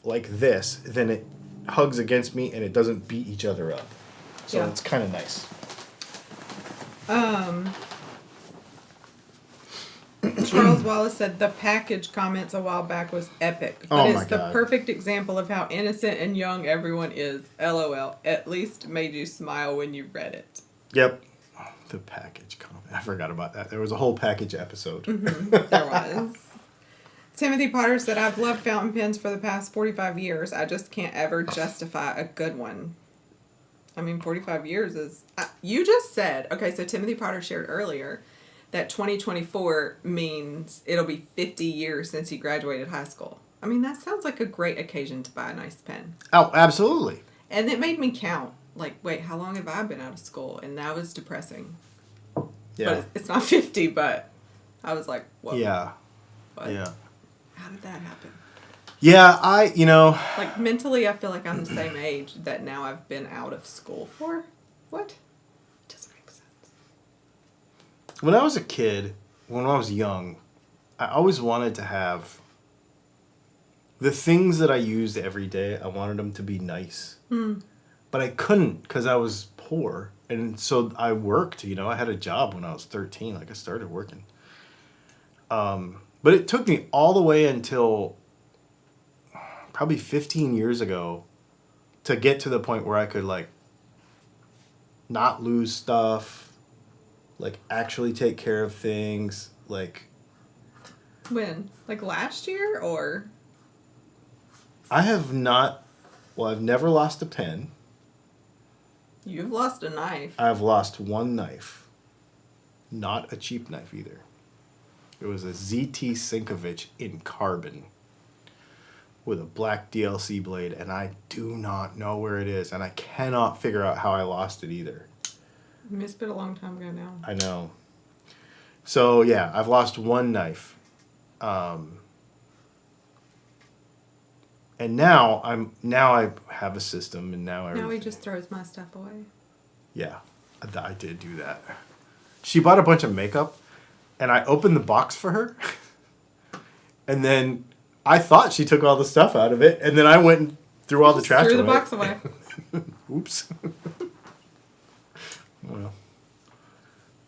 like this, then it hugs against me and it doesn't beat each other up. So it's kind of nice. Charles Wallace said the package comments a while back was epic. But it's the perfect example of how innocent and young everyone is. LOL. At least made you smile when you read it. Yep. The package comment. I forgot about that. There was a whole package episode. There was. Timothy Potter said, I've loved fountain pens for the past 45 years. I just can't ever justify a good one. I mean, 45 years is... you just said... Okay, so Timothy Potter shared earlier that 2024 means it'll be 50 years since he graduated high school. I mean, that sounds like a great occasion to buy a nice pen. Oh, absolutely. And it made me count. Like, wait, how long have I been out of school? And that was depressing. Yeah. But it's not 50, but I was like, whoa. Yeah. But yeah. How did that happen? Yeah, Like, mentally, I feel like I'm the same age that now I've been out of school for. What? Doesn't make sense. When I was a kid, when I was young, I always wanted to have the things that I used every day. I wanted them to be nice. But I couldn't because I was poor. And so I worked, I had a job when I was 13. Like I started working. But it took me all the way until probably 15 years ago to get to the point where I could like not lose stuff, like actually take care of things, like When? Like last year or? I have not, well, I've never lost a pen. You've lost a knife. I've lost one knife. Not a cheap knife either. It was a ZT Sinkovich in carbon with a black DLC blade, and I do not know where it is, and I cannot figure out how I lost it either. You missed it a long time ago now. I know. So, yeah, I've lost one knife. And now I have a system, and now he just throws my stuff away. Yeah, I did do that. She bought a bunch of makeup, and I opened the box for her, and then I thought she took all the stuff out of it, and then I went and threw all the trash away. Threw the box away. Oops. Well,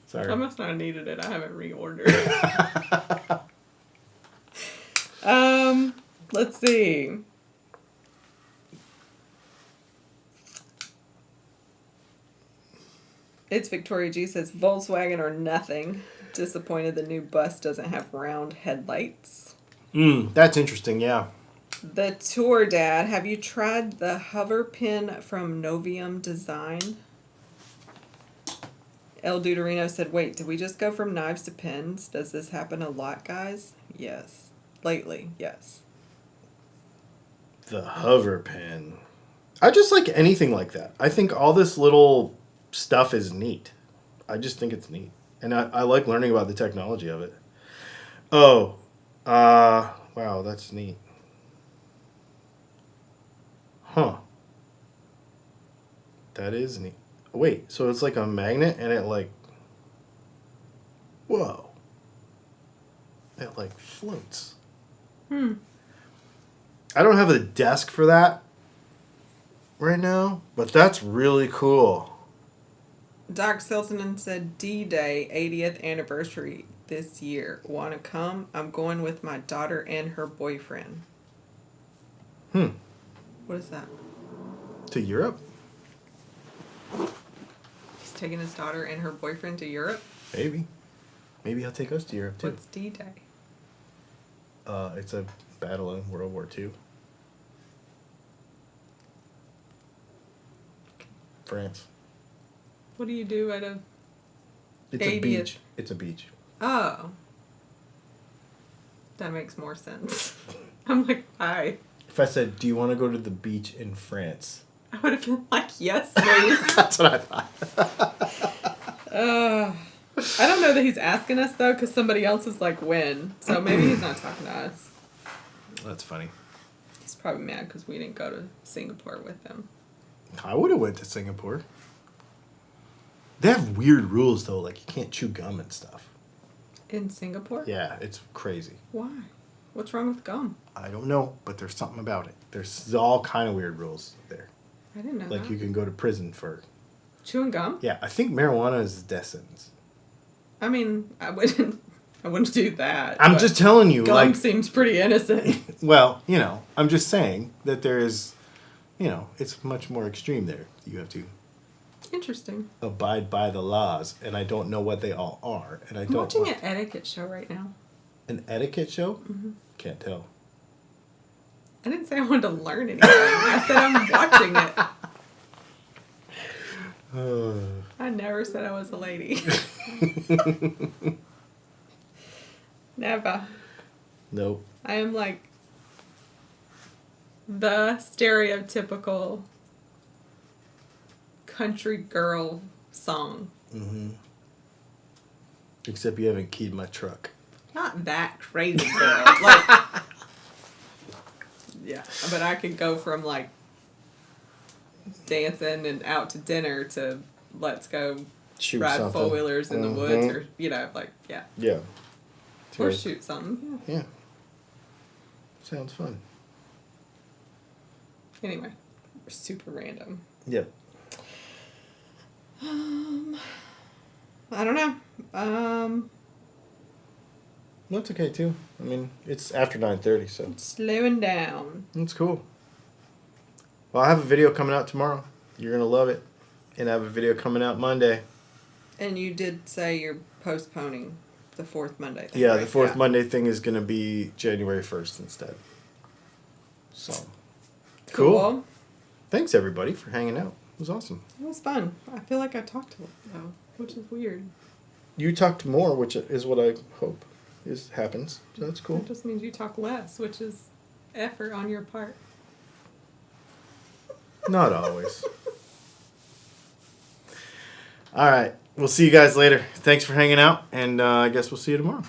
sorry. I must not have needed it. I haven't reordered. Let's see. It's Victoria G says Volkswagen or nothing. Disappointed the new bus doesn't have round headlights. That's interesting, yeah. The Tour Dad, have you tried the hover pin from Novium Design? El Duderino said, wait, did we just go from knives to pins? Does this happen a lot, guys? Yes. Lately, yes. The hover pin. I just like anything like that. I think all this little stuff is neat. I just think it's neat. And I like learning about the technology of it. Oh, wow, that's neat. Huh. That is neat. Wait, so it's like a magnet and it like... Whoa. It like floats. I don't have a desk for that right now, but that's really cool. Doc Silsonen said D-Day 80th anniversary this year. Want to come? I'm going with my daughter and her boyfriend. What is that? To Europe? He's taking his daughter and her boyfriend to Europe? Maybe. Maybe he'll take us to Europe too. What's D-Day? It's a battle in World War II. France. What do you do at a... It's 80th? a beach. It's a beach. Oh. That makes more sense. I'm like, hi. If I said, do you want to go to the beach in France? I would have been like, yes, please. That's what I thought. I don't know that he's asking us, though, because somebody else is like, when. So maybe he's not talking to us. That's funny. He's probably mad because we didn't go to Singapore with him. I would have went to Singapore. They have weird rules, though. Like, you can't chew gum and stuff. In Singapore? Yeah, it's crazy. Why? What's wrong with gum? I don't know, but there's something about it. There's all kind of weird rules there. I didn't know Like, that. you can go to prison for... Chewing gum? Yeah, I think marijuana is a death sentence. I mean, I wouldn't do that. I'm but just telling you, gum like... seems pretty innocent. Well, I'm just saying that there is, it's much more extreme there. You have to Interesting. abide by the laws, and I don't know what they all are, and I I'm don't watching want... an etiquette show right now. An etiquette show? Mm-hmm. Can't tell. I didn't say I wanted to learn anything. I said I'm watching it. I never said I was a lady. Never. Nope. I am like the stereotypical country girl song. Mm-hmm. Except you haven't keyed my truck. Not that crazy girl. Like, yeah, but I could go from like dancing and out to dinner to let's go Shoot ride something. 4-wheelers in the woods, or like Yeah. or shoot something. Yeah. Sounds fun. Anyway, super random. Yep. I don't know. That's okay too. I mean, it's after 9:30, so Slowing down. it's cool. Well, I have a video coming out tomorrow. You're gonna love it, and I have a video coming out Monday. And you did say you're postponing the fourth Monday thing. Yeah, right? the fourth Monday thing is gonna be January 1st instead. So cool. Thanks everybody for hanging out. It was awesome. It was fun. I feel like I talked to though, which is weird. You talked more, which is what I hope happens. So that's cool. That just means you talk less, which is effort on your part. Not always. All right. We'll see you guys later. Thanks for hanging out, and I guess we'll see you tomorrow.